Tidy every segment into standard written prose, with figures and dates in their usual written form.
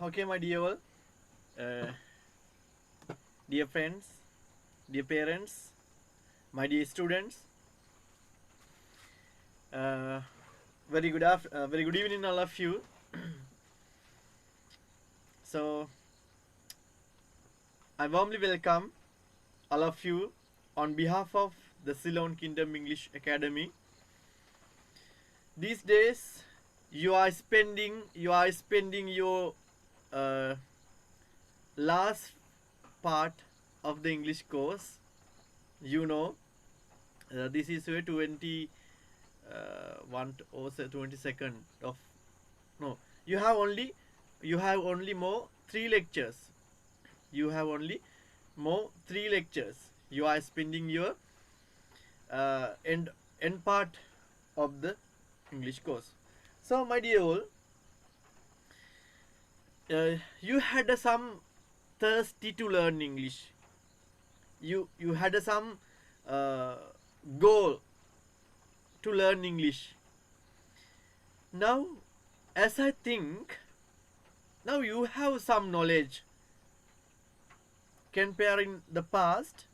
Okay, my dear all, uh, dear friends, dear parents, my dear students, uh, very good evening, all of you. So, I warmly welcome all of you on behalf of the Ceylon Kingdom English Academy. These days, you are spending your uh, last part of the English course. You know, this is your 1 or 22nd of no. You have only more three lectures. You have only more three lectures. You are spending your end part of the English course. So, my dear all, you had some thirsty to learn English. You had some uh, goal to learn English. Now, as I think, now you have some knowledge comparing the past.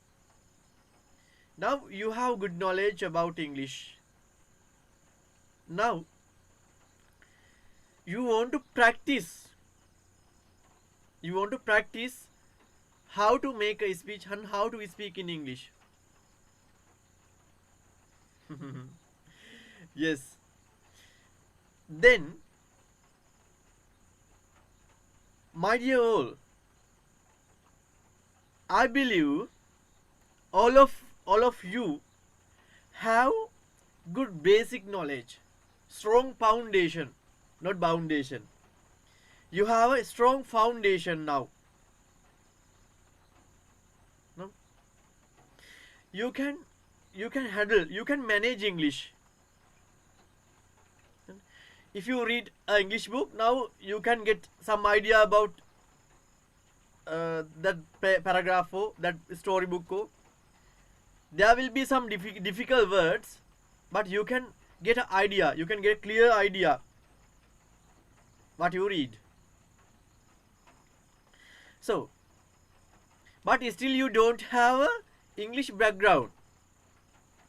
Now you have good knowledge about English. Now you want to practice. You want to practice how to make a speech and how to speak in English. Yes. Then, my dear all, I believe all of you have good basic knowledge, strong foundation, not foundation. You have a strong foundation now. No? You can handle, you can manage English. If you read an English book, now you can get some idea about that paragraph or that storybook. There will be some difficult words, but you can get an idea. You can get a clear idea what you read. So, but still you don't have a English background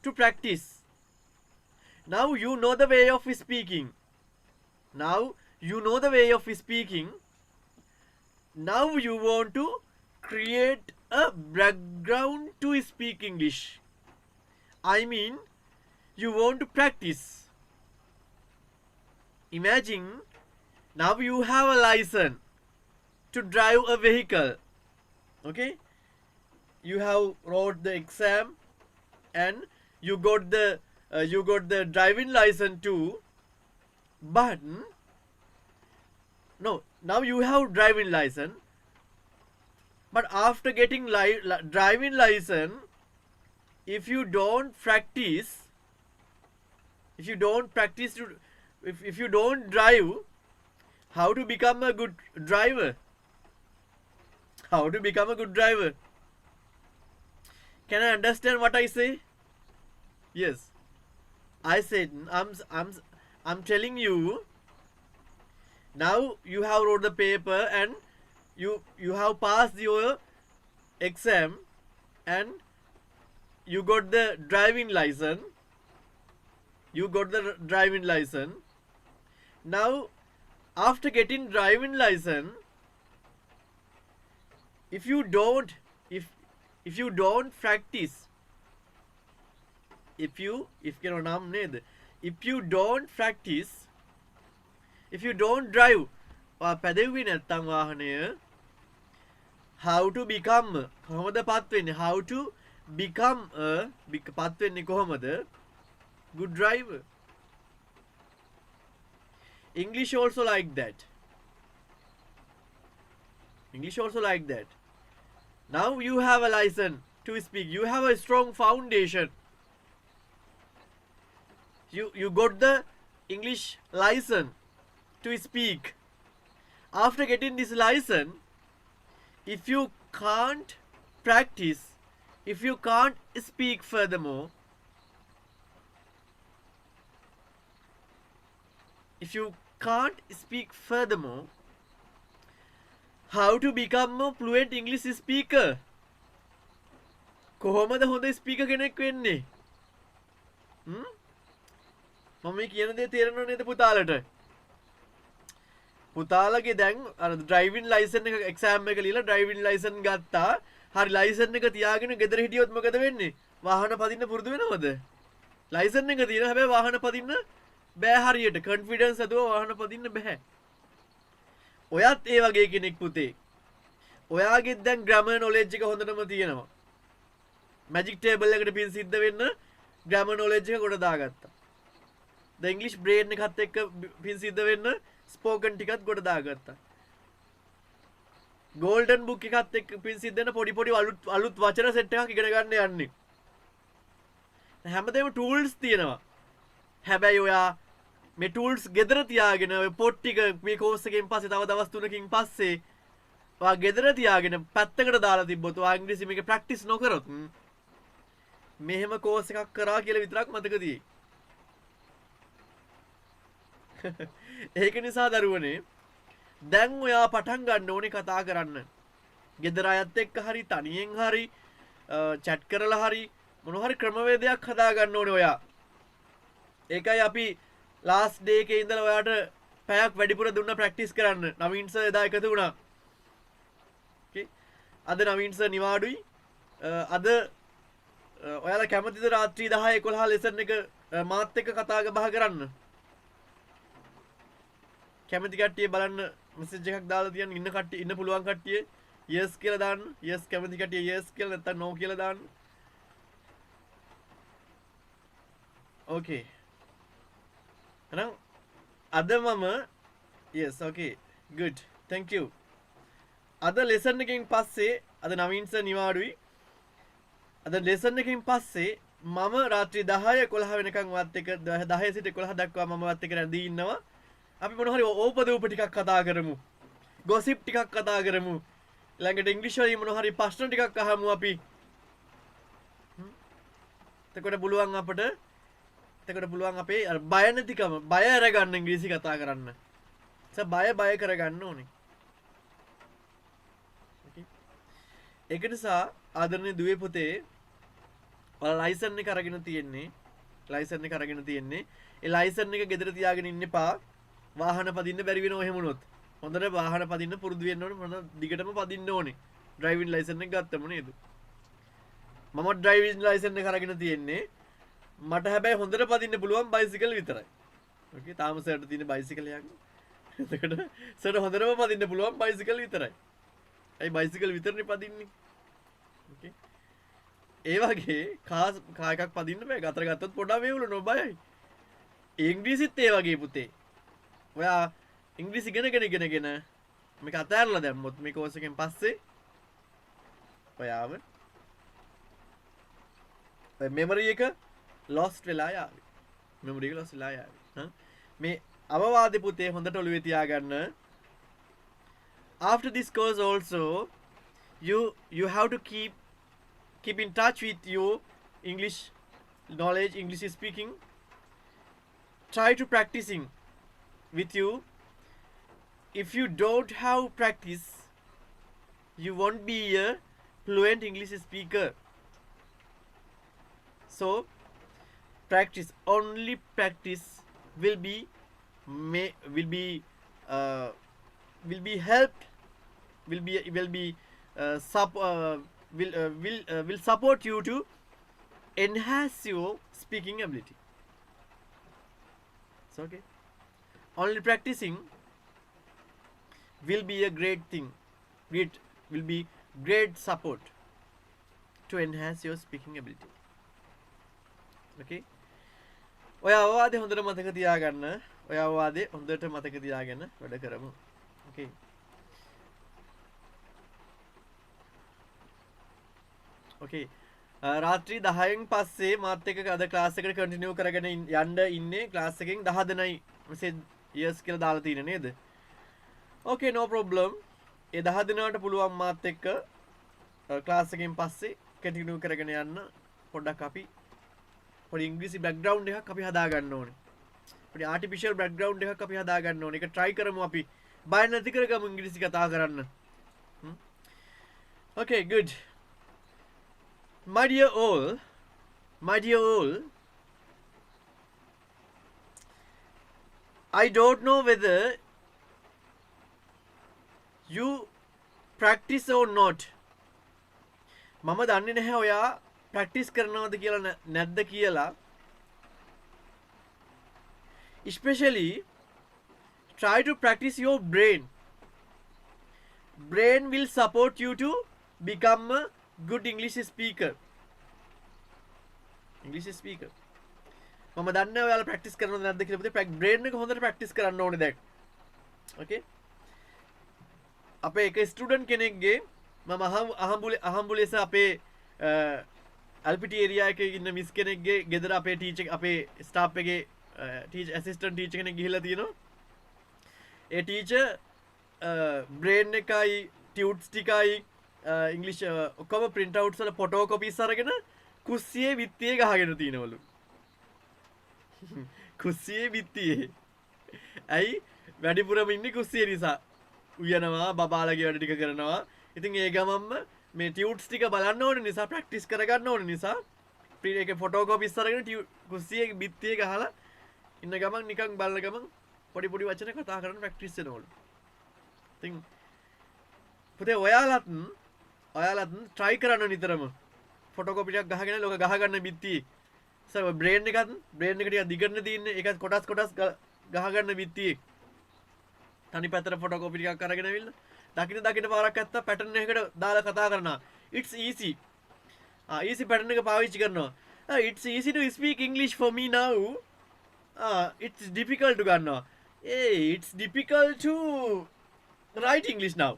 to practice. Now you know the way of speaking. Now you know the way of speaking. Now you want to create a background to speak English. I mean, you want to practice. Imagine now you have a license to drive a vehicle. Okay? You have wrote the exam and you got the driving license too. But no, now you have driving license. But after getting driving license, if you don't practice, if you don't drive, how to become a good driver? How to become a good driver? Can I understand what I say? Yes. I said I'm telling you. Now you have wrote the paper and you have passed your exam and you got the driving license. You got the driving license. Now, after getting driving license, if you don't practice, if you don't practice, if you don't drive, පැදෙව්වේ නැත්තම් වාහනය, how to become කොහොමද පත් වෙන්නේ? How to become පත් වෙන්නේ කොහොමද? Good driver. English also like that. English also like that. Now you have a license to speak. You have a strong foundation. You got the English license to speak. After getting this license, if you can't practice, if you can't speak furthermore, if you can't speak furthermore, how to become a fluent English speaker. කොහොමද හොඳ speaker කෙනෙක් වෙන්නේ? මම මේ කියන දේ තේරෙනව නේද පුතාලට? පුතාලගේ දැන් අර ඩ්‍රයිවිං ලයිසන් එක එක්සෑම් එක ලියලා ඩ්‍රයිවිං ලයිසන් ගත්තා. හරි ලයිසන් එක තියාගෙන ගෙදර හිටියොත් මොකද වෙන්නේ? වාහන පදින්න පුරුදු වෙනවද? ලයිසන් එක තියෙනවා හැබැයි වාහන පදින්න බෑ හරියට. කොන්ෆිඩන්ස් ඇතුව වාහන පදින්න බෑ. ඔයත් ඒ වගේ කෙනෙක් පුතේ. ඔයාගෙත් දැන් ග්‍රැමර් නොලෙජ් එක හොඳටම තියෙනවා. මැජික් ටේබල් එකට පින් සිද්ධ වෙන්න ග්‍රැමර් නොලෙජ් එක කොට දාගත්තා. ද ඉංග්ලිෂ් බ්‍රේන් එකත් එක්ක පින් සිද්ධ වෙන්න ස්පෝකන් ටිකත් කොට දාගත්තා. ගෝල්ඩන් බුක් එකත් එක්ක පින් සිද්ධ වෙන පොඩි පොඩි අලුත් වචන සෙට් එකක් ඉගෙන ගන්න යන්නේ. හැමදේම ටූල්ස් තියෙනවා. හැබැයි ඔයා මේ ටූල්ස් ගෙදර තියාගෙන ඔය පොත් ටික මේ කෝස් එකෙන් පස්සේ තව දවස් 3කින් පස්සේ ඔයා ගෙදර තියාගෙන පැත්තකට දාලා තිබ්බොත් ඔයා ඉංග්‍රීසි මේක ප්‍රැක්ටිස් නොකරොත් මෙහෙම කෝස් එකක් කරා කියලා විතරක් මතක තියෙයි. ඒක නිසා දරුවනේ දැන් ඔයා පටන් ගන්න ඕනේ කතා කරන්න. ගෙදර අයත් එක්ක හරි තනියෙන් හරි chat කරලා හරි මොන හරි ක්‍රමවේදයක් හදා ගන්න ඕනේ ඔයා. ඒකයි අපි ලාස්ට් ඩේ එකේ ඉඳලා ඔයාට පැයක් වැඩිපුර දුන්න ප්‍රැක්ටිස් කරන්න. නවීන් සර් එදා එකතු වුණා. අද නවීන් සර් නිවාඩුයි. අද ඔයාලා කැමතිද රාත්‍රී 10 11 ලෙසන් එක මාත් එක්ක කතා බහ කරන්න? කැමති කට්ටිය බලන්න මෙසේජ් එකක් දාලා තියන්න. ඉන්න කට්ටිය ඉන්න පුළුවන් කට්ටිය yes කියලා දාන්න. yes කැමති කට්ටිය yes කියලා නැත්නම් no කියලා දාන්න. okay එහෙනම් අද මම yes okay good thank you. අද ලෙසන් එකකින් පස්සේ අද නවීන් සර් නිවාඩුයි. අද ලෙසන් එකකින් පස්සේ මම රාත්‍රී 10 11 වෙනකන් වත් එක 10 සිට 11 දක්වා මම වත් එක රැඳී ඉන්නවා. අපි මොන හරි ඕපදූප ටිකක් කතා කරමු. ගොසිප් ටිකක් කතා කරමු. ළඟට ඉංග්‍රීසි වලින් මොන හරි ප්‍රශ්න ටිකක් අහමු අපි. එතකොට පුළුවන් අපට එතකොට පුළුවන් අපේ අර බය නැතිකම බය අරගන්න ඉංග්‍රීසි කතා කරන්න. බය කරගන්න ඕනේ. ඒක නිසා ආදරණීය දුවේ පුතේ ඔයාලා ලයිසන් එක අරගෙන තියෙන්නේ. ඒ ලයිසන් එක ගෙදර තියාගෙන ඉන්න එපා. වාහන පදින්න බැරි වෙනව එහෙම වුණොත්. හොඳට වාහන පදින්න පුරුදු වෙන්න ඕනේ. මොන දිගටම පදින්න ඕනේ. ඩ්‍රයිවිං ලයිසන් එක ගත්තම නේද? මම ඩ්‍රයිවිං ලයිසන් එක අරගෙන තියෙන්නේ. මට හැබැයි හොඳට පදින්න පුළුවන් බයිසිකල් විතරයි. ඕකේ තාම සර්ට තියෙන බයිසිකල් එකක්. එතකොට සර්ට හොඳටම පදින්න පුළුවන් බයිසිකල් විතරයි. ඇයි බයිසිකල් විතරනේ පදින්නේ? ඕකේ. ඒ වගේ කා එකක් පදින්න බෑ. ගතර ගත්තොත් පොඩා වේවුලනවා බයයි. ඉංග්‍රීසිත් ඒ වගේ පුතේ. ඔයා ඉංග්‍රීසි ඉගෙනගෙන මේක අතහැරලා දැම්මොත් මේ කෝස් එකෙන් පස්සේ ඔයාව මෙමරි එක lost වෙලා යාවි. මෙමරි එක lost වෙලා යාවි. මේ අවවාදේ පුතේ හොඳට ඔළුවේ තියාගන්න. After this course also you have to keep in touch with your English knowledge, English speaking. Try to practicing with you. If you don't have practice, you won't be a fluent English speaker. So practice, only practice will be helped, will support you to enhance your speaking ability. So okay, only practicing will be a great thing. Will be great support to enhance your speaking ability. Okay. ඔය අවවාදේ හොඳට මතක තියාගන්න. ඔය අවවාදේ හොඳට මතක තියාගෙන වැඩ කරමු. Okay. Okay. රාත්‍රී 10න් පස්සේ මාත් එක්ක අද ක්ලාස් එකට කන්ටිනියු කරගෙන යන්න ඉන්නේ. ක්ලාස් එකෙන් 10 දෙනයි මෙසේජ් yes කියලා දාලා තියෙන නේද? Okay, no problem. ඒ 10 දෙනාට පුළුවන් මාත් එක්ක ක්ලාස් එකෙන් පස්සේ කන්ටිනියු කරගෙන යන්න. පොඩ්ඩක් අපි පොඩි ඉංග්‍රීසි බෑග්ග්‍රවුන්ඩ් එකක් අපි හදා ගන්න ඕනේ. පොඩි ආටිෆිෂල් බෑග්ග්‍රවුන්ඩ් එකක් අපි හදා ගන්න ඕනේ. ඒක try කරමු අපි. බය නැති කරගමු ඉංග්‍රීසි කතා කරන්න. Okay, good. My dear all, I don't know whether you practice or not. මම දන්නේ නැහැ ඔයා ප්‍රැක්ටිස් කරනවද කියලා නැද්ද කියලා. Especially try to practice your brain. Brain will support you to become a good English speaker. මම දන්නේ ඔයාලා ප්‍රැක්ටිස් කරනවද නැද්ද කියලා. පුතේ බ්‍රේන් එක හොඳට ප්‍රැක්ටිස් කරන්න ඕනේ දැන්. Okay? අපේ එක ස්ටුඩන්ට් කෙනෙක්ගේ මම අහම්බුලෙස අපේ LPT ඒරියා එකේ ඉන්න මිස් කෙනෙක්ගේ ගෙදර අපේ ටීචර් අපේ ස්ටාෆ් එකේ ටීචර් ඇසිස්ටන්ට් ටීචර් කෙනෙක් ගිහිල්ලා තියෙනවා. ඒ ටීචර් බ්‍රේන් එකයි ටියුට්ස් ටිකයි ඉංග්‍රීසි ඔක්කොම print outs වල ෆොටෝ කොපීස් අරගෙන කුස්සියේ විත්තියේ ගහගෙන තිනවලු. කුස්සියේ විත්තියේ. ඇයි වැඩිපුරම ඉන්නේ කුස්සියේ නිසා. උයනවා බබාලගේ වැඩ ටික කරනවා. ඉතින් ඒ ගමම්ම මේ ටියුට්ස් ටික බලන්න ඕනේ නිසා ප්‍රැක්ටිස් කරගන්න ඕනේ නිසා ප්‍රින්ට් එකේ ෆොටෝ කොපීස් අරගෙන කුස්සියේ විත්තියේ ගහලා ඉන්න ගමන් නිකන් බලන ගමන් පොඩි වචන කතා කරන්න ප්‍රැක්ටිස් වෙනවලු. ඉතින් පුතේ ඔයාලත් try කරන්න නිතරම ෆොටෝ කොපි ටිකක් ගහගෙන ලෝක ගහගන්න බිත්තියේ සර් බ්‍රේන් එක ටික දිගටනේ තියෙන්නේ ඒක කොටස් ගහගන්න බිත්තියේ තනි පැත්තට ෆොටෝ කොපි ටිකක් අරගෙන ඇවිල්ලා දකින්න පාරක් ඇත්තා පැටර්න් එකකට දාලා කතා කරනවා it's easy easy පැටර්න් එක පාවිච්චි කරනවා it's easy to speak English for me now it's difficult to ගන්නවා it's difficult to write English now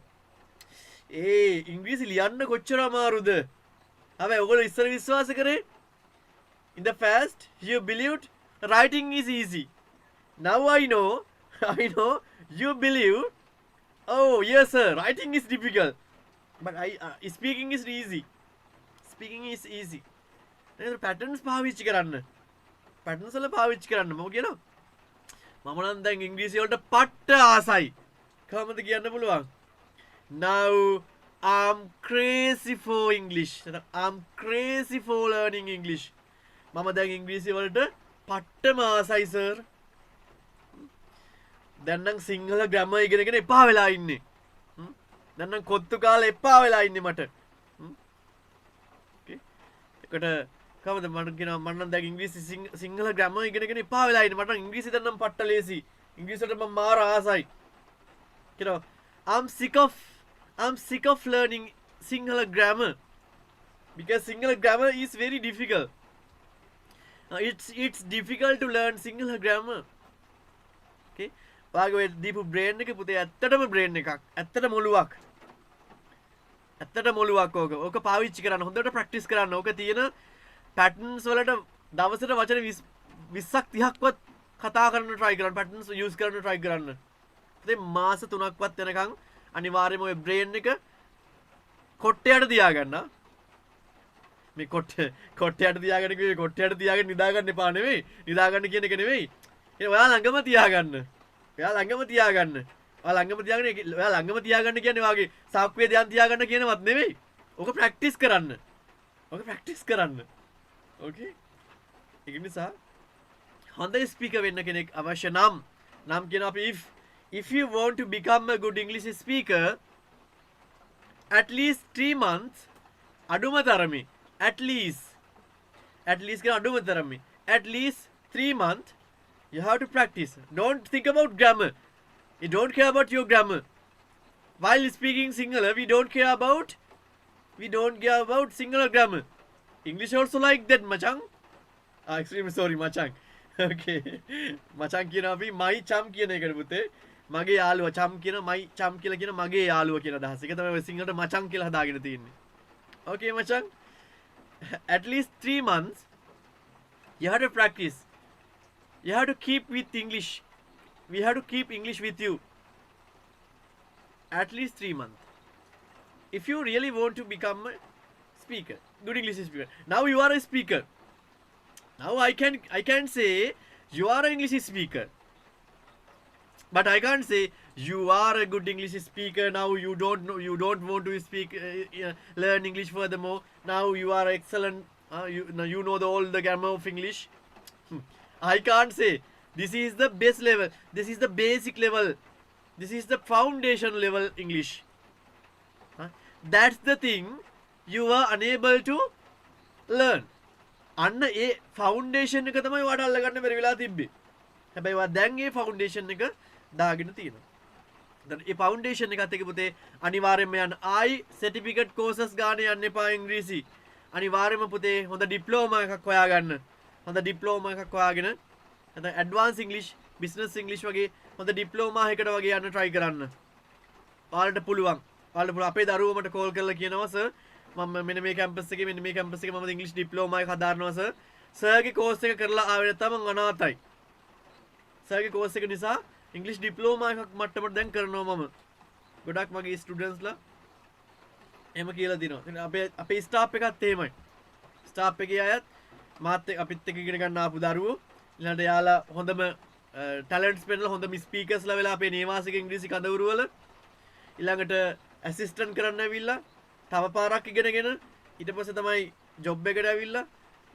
ඉංග්‍රීසි ලියන්න කොච්චර අමාරුද හැබැයි ඔයගොල්ලෝ ඉස්සර විශ්වාස කරේ in the past you believed writing is easy now I know you believe oh yes sir writing is difficult but speaking is easy නේද patterns පාවිච්චි කරන්න patterns වල පාවිච්චි කරන්න මම කියනවා මම නම් දැන් ඉංග්‍රීසි වලට පට්ට ආසයි කොහොමද කියන්න පුළුවන් now I'm crazy for English I'm crazy for learning English මම දැන් ඉංග්‍රීසි වලට පට්ටම ආසයි සර් දැන් නම් සිංහල ග්‍රැමර් ඉගෙනගෙන එපා වෙලා ඉන්නේ දැන් නම් කොත්තු කාලේ එපා වෙලා ඉන්නේ මට ඕකේ එකට කවද මට කියනවා මම නම් දැන් ඉංග්‍රීසි සිංහල ග්‍රැමර් ඉගෙනගෙන එපා වෙලා ඉන්නේ මට නම් ඉංග්‍රීසි දැන් නම් පට්ට ලේසි ඉංග්‍රීසි වලට මම මාර ආසයි කියනවා I'm sick of learning Sinhala grammar because Sinhala grammar is very difficult. It's difficult to learn Sinhala grammar. Okay. වාගේ දීපු බ්‍රේන් එක පුතේ ඇත්තටම බ්‍රේන් එකක්. ඇත්තටම ඔලුවක්. ඕක පාවිච්චි කරන්න හොඳට ප්‍රැක්ටිස් කරන්න. ඕක තියෙන පැටර්න්ස් වලට දවසට වචන 20ක් 30ක්වත් කතා කරන්න try කරන්න. පැටර්න්ස් යූස් කරන්න try කරන්න. ඉතින් මාස 3ක්වත් වෙනකන් අනිවාර්යයෙන්ම ඔය බ්‍රේන් එක කොට්ටයට තියාගන්න. මේ කොට්ටයට තියාගෙන කිව්වේ කොට්ටයට තියාගෙන නිදාගන්න එපා නෙවෙයි. නිදාගන්න කියන එක නෙවෙයි. ඒ ඔයා ළඟම තියාගන්න. ඔයා ළඟම තියාගන්න කියන්නේ වාගේ සාක්කුවේ ධ්‍යාන තියාගන්න කියනවත් නෙවෙයි. ඔක ප්‍රැක්ටිස් කරන්න. ඕකේ? ඒක නිසා හොඳ ස්පීකර් වෙන්න කෙනෙක් අවශ්‍ය නම් කියන අපි if you want to become a good English speaker at least 3 months aduma tarami at least at least 3 months you have to practice. Don't think about grammar. You don't care about your grammar. While speaking Sinhala, we don't care about Sinhala grammar. English also like that, Machang. Extremely sorry, Machang. Okay. Machang කියනවා අපි my chum කියන එකට පුතේ. මගේ යාළුවා chum කියන my chum කියලා කියන මගේ යාළුවා කියන අදහස. ඒක තමයි ඔය සිංහලට මචං කියලා හදාගෙන තියෙන්නේ. Okay, Machang. At least 3 months you have to practice. You have to keep with English. We have to keep English with you. At least 3 months. If you really want to become a speaker, good English speaker. Now you are a speaker. Now I can say you are an English speaker. But I can't say you are a good English speaker now. You don't want to speak learn English furthermore. Now you are excellent. You know all the grammar of English. I can't say this is the best level. This is the basic level. This is the foundation level English. That's the thing you are unable to learn. අන්න ඒ foundation එක තමයි ඔයාට අල්ලගන්න බැරි වෙලා තිබ්බේ. හැබැයි ඔයා දැන් ඒ ෆවුන්ඩේෂන් එක දාගෙන තියෙනවා. දැන් ඒ ෆවුන්ඩේෂන් එකත් එක්ක පුතේ අනිවාර්යයෙන්ම යන්න ආයි සර්ටිෆිකට් කෝසස් ගානේ යන්න එපා ඉංග්‍රීසි. අනිවාර්යයෙන්ම පුතේ හොඳ ඩිප්ලෝමා එකක් හොයාගන්න. හොඳ ඩිප්ලෝමා එකක් හොයාගෙන නැත්නම් ඇඩ්වාන්ස් ඉංග්‍රීසි, බිස්නස් ඉංග්‍රීසි වගේ හොඳ ඩිප්ලෝමා එකකට වගේ යන්න try කරන්න. ඔයාලට පුළුවන්. අපේ දරුවෝ මට කෝල් කරලා කියනවා සර් මම මෙන්න මේ කැම්පස් එකේ මම ඉංග්‍රීසි ඩිප්ලෝමා එක හදාරනවා සර්. සර්ගේ කෝස් එක කරලා ආවෙ නැත්නම් මම අනාතයි. සර්ගේ කෝස් එක නිසා ඉංග්‍රීසි ඩිප්ලෝමා එකක් මට්ටමට දැන් කරනවා මම. ගොඩක් මගේ ස්ටුඩන්ට්ස්ලා එහෙම කියලා දිනවා. ඉතින් අපේ ස්ටාෆ් එකත් එහෙමයි. ස්ටාෆ් එකේ අයත් මාත් අපිත් එක්ක ඉගෙන ගන්න ආපු දරුවෝ ඊළඟට යාලා හොඳම ටැලන්ට්ස් පෙන්නලා හොඳම ස්පීකර්ස්ලා වෙලා අපේ නේවාසික ඉංග්‍රීසි කඳවුරු වල ඊළඟට ඇසිස්ටන්ට් කරන්න ඇවිල්ලා තව පාරක් ඉගෙනගෙන ඊට පස්සේ තමයි ජොබ් එකට ඇවිල්ලා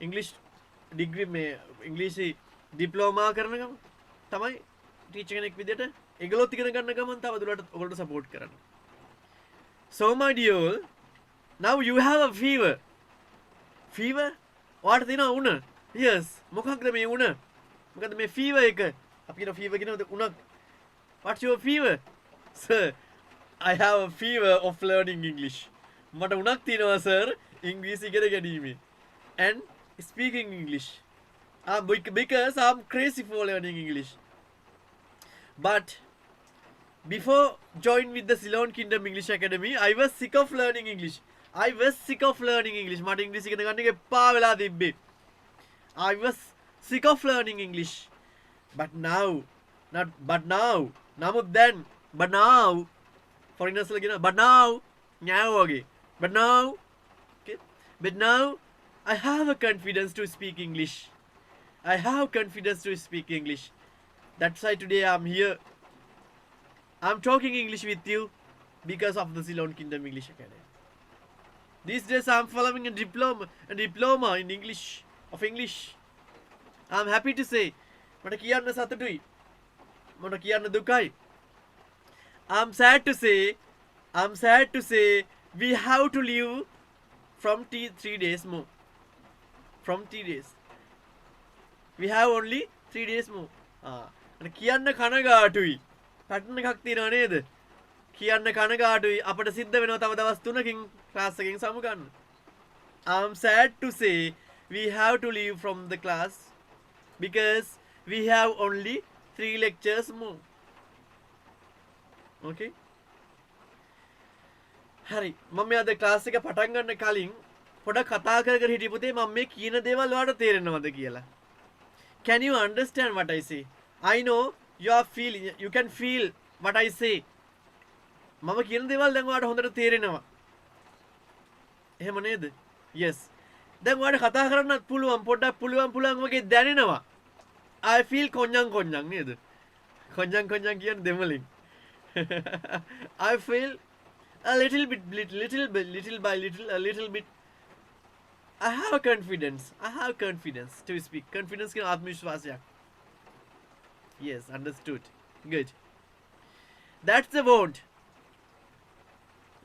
ඉංග්‍රීසි ඩිග්‍රී මේ ඉංග්‍රීසි ඩිප්ලෝමා කරන ගමන් තමයි ටීචර් කෙනෙක් විදියට ඒගොල්ලොත් ඉගෙන ගන්න ගමන් තව දුරට ඔයගොල්ලන්ට සපෝට් කරන්න. So my dear, now you have a fever. Fever? ඔයාට තියෙනවා උණ? Yes. මොකක්ද මේ උණ? මොකද මේ fever එක? අපි කියන fever කියනද උණක්? What's your fever? Sir, I have a fever of learning English. මට උණක් තියෙනවා sir ඉංග්‍රීසි ඉගෙන ගැනීමේ. And speaking English. Because I'm crazy for learning English. But before joining with the Ceylon Kingdom English Academy, I was sick of learning English. මට ඉංග්‍රීසි ඉගෙන ගන්න එක එපා වෙලා තිබ්බේ. I was sick of learning English. But now, නමුත් දැන්, but now, foreigners ලා කියනවා, but now, ඥාව වගේ. But now, okay, but now, I have a confidence to speak English. That's why today I'm here. I'm talking English with you because of the Ceylon Kingdom English Academy. These days I'm following a diploma in English. I'm happy to say. මට කියන්න සතුටුයි. මට කියන්න දුකයි. I'm sad to say we have to leave from 3 days more. We have only 3 days more. මට කියන්න කනගාටුයි. Pattern එකක් තියෙනව නේද? කියන්න කනගාටුයි. අපිට සිද්ධ වෙනවා තව දවස් 3කින් ක්ලාස් එකෙන් සමු ගන්න. I'm sad to say we have to leave from the class because we have only 3 lectures more. Okay? හරි. මම අද ක්ලාස් එක පටන් ගන්න කලින් පොඩක් කතා කර හිටිය පුතේ මම මේ කියන දේවල් ඔයාලට තේරෙනවද කියලා. Can you understand what I say? I know you can feel what I say. මම කියන දේවල් දැන් ඔයාලට හොඳට තේරෙනවා. එහෙම නේද? Yes. දැන් ඔයාලට කතා කරන්නත් පුළුවන් පොඩ්ඩක් පුළුවන් වගේ දැනෙනවා. I feel කොඤ්ඤං නේද? කොඤ්ඤං කියන්නේ දෙමළෙන්. I feel a little by little bit. I have confidence to speak. Confidence කියන ආත්මවිශ්වාසයක්. Yes, understood. Good. That's the word.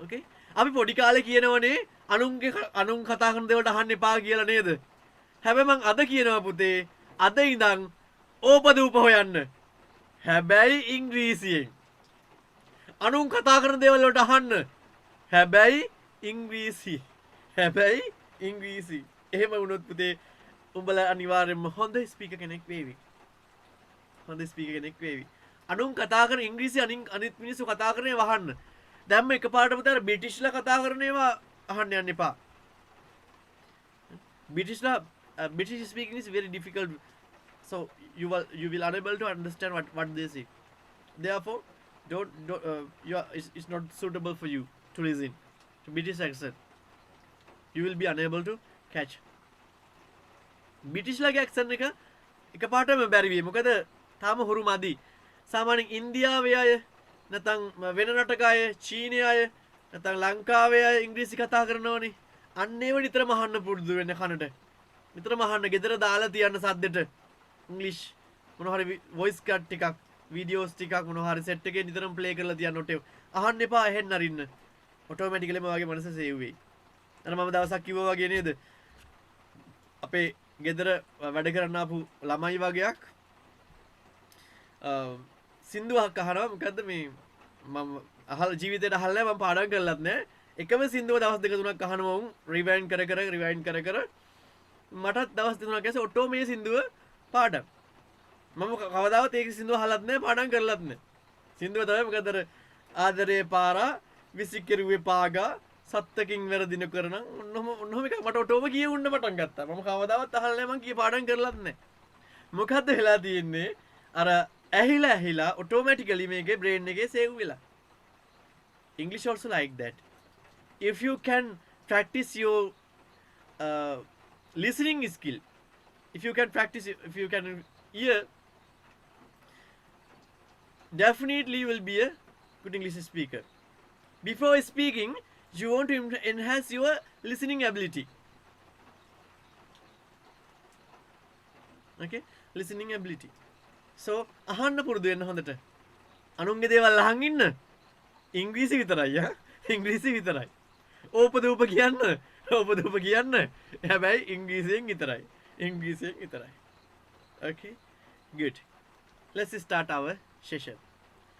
Okay? අපි පොඩි කාලේ කියනවනේ අනුන් කතා කරන දේවල්ට අහන්න එපා කියලා නේද? හැබැයි මං අද කියනවා පුතේ අද ඉඳන් ඕපදූප හොයන්න. හැබැයි ඉංග්‍රීසියෙන්. අනුන් කතා කරන දේවල් වලට අහන්න. හැබැයි ඉංග්‍රීසි. එහෙම වුණොත් පුතේ උඹලා අනිවාර්යයෙන්ම හොඳ ස්පීකර් කෙනෙක් වේවි. අනුන් කතා කරන ඉංග්‍රීසි අනිත් මිනිස්සු කතා කරන ඒවා අහන්න. දැම්ම එකපාරට පුතේ අර බ්‍රිටිෂ්ලා කතා කරන ඒවා අහන්න යන්න එපා. British speaking is very difficult, so you will unable to understand what they say. Therefore, it's not suitable for you to listen to British accent. You will be unable to catch. British lage accent එකපාරටම බැරි වෙයි. මොකද තාම හුරු මදි. සාමාන්‍යයෙන් ඉන්දියාවේ අය නැත්නම් වෙන රටක අය, චීනයේ අය, නැත්නම් ලංකාවේ අය ඉංග්‍රීසි කතා කරනවනේ. අන්න ඒව නිතරම අහන්න පුරුදු වෙන්න කනට. නිතරම අහන්න ගෙදර දාලා තියන්න සද්දෙට ඉංග්‍රීසි මොනවා හරි වොයිස් කට් ටිකක්, වීඩියෝස් ටිකක් මොනවා හරි සෙට් එකේ නිතරම ප්ලේ කරලා තියන්න ඔටේ. අහන්න එපා එහෙන් අරින්න. ඔටෝමැටිකලිම වගේ මනස සේව් වෙයි. අර මම දවසක් කිව්වා වගේ නේද? අපේ ගෙදර වැඩ කරන්න ආපු ළමයි වගේක් සින්දුවක් අහනවා. මොකද්ද මේ මම අහලා ජීවිතේට අහලා මම පාඩම් කරලත් නෑ. එකම සින්දුව දවස් දෙක තුනක් අහනවා උන් රිවයින්ඩ් කර කර මටත් දවස් දෙක තුනක් ඇස්සේ ඔටෝ මේ සින්දුව පාඩම්. මම කවදාවත් ඒක සින්දුව අහලත් නෑ පාඩම් කරලත් නෑ. සින්දුව තමයි මොකද අර ආදරේ පාරා විසිකිරුවේ පාගා සත්තකින් වැරදින කරන ඔන්නම එක මට ඔටෝම කියවන්න පටන් ගත්තා. මම කවදාවත් අහලා නෑ මං කී පාඩම් කරලත් නෑ. මොකද්ද වෙලා තියෙන්නේ? අර ඇහිලා ඔටෝමැටිකලි මේකේ බ්‍රේන් එකේ සේව් වෙලා. English also like that. If you can practice your listening skill, if you can hear, definitely you will be a good English speaker. Before speaking, you want to enhance your listening ability. Okay, listening ability. So අහන්න පුරුදු වෙන්න හොඳට. අනුන්ගේ දේවල් අහන් ඉන්න. ඉංග්‍රීසි විතරයි යා. ඉංග්‍රීසි විතරයි. ඕපදූප කියන්න. හැබැයි ඉංග්‍රීසියෙන් විතරයි. Okay, good. Let's start our session.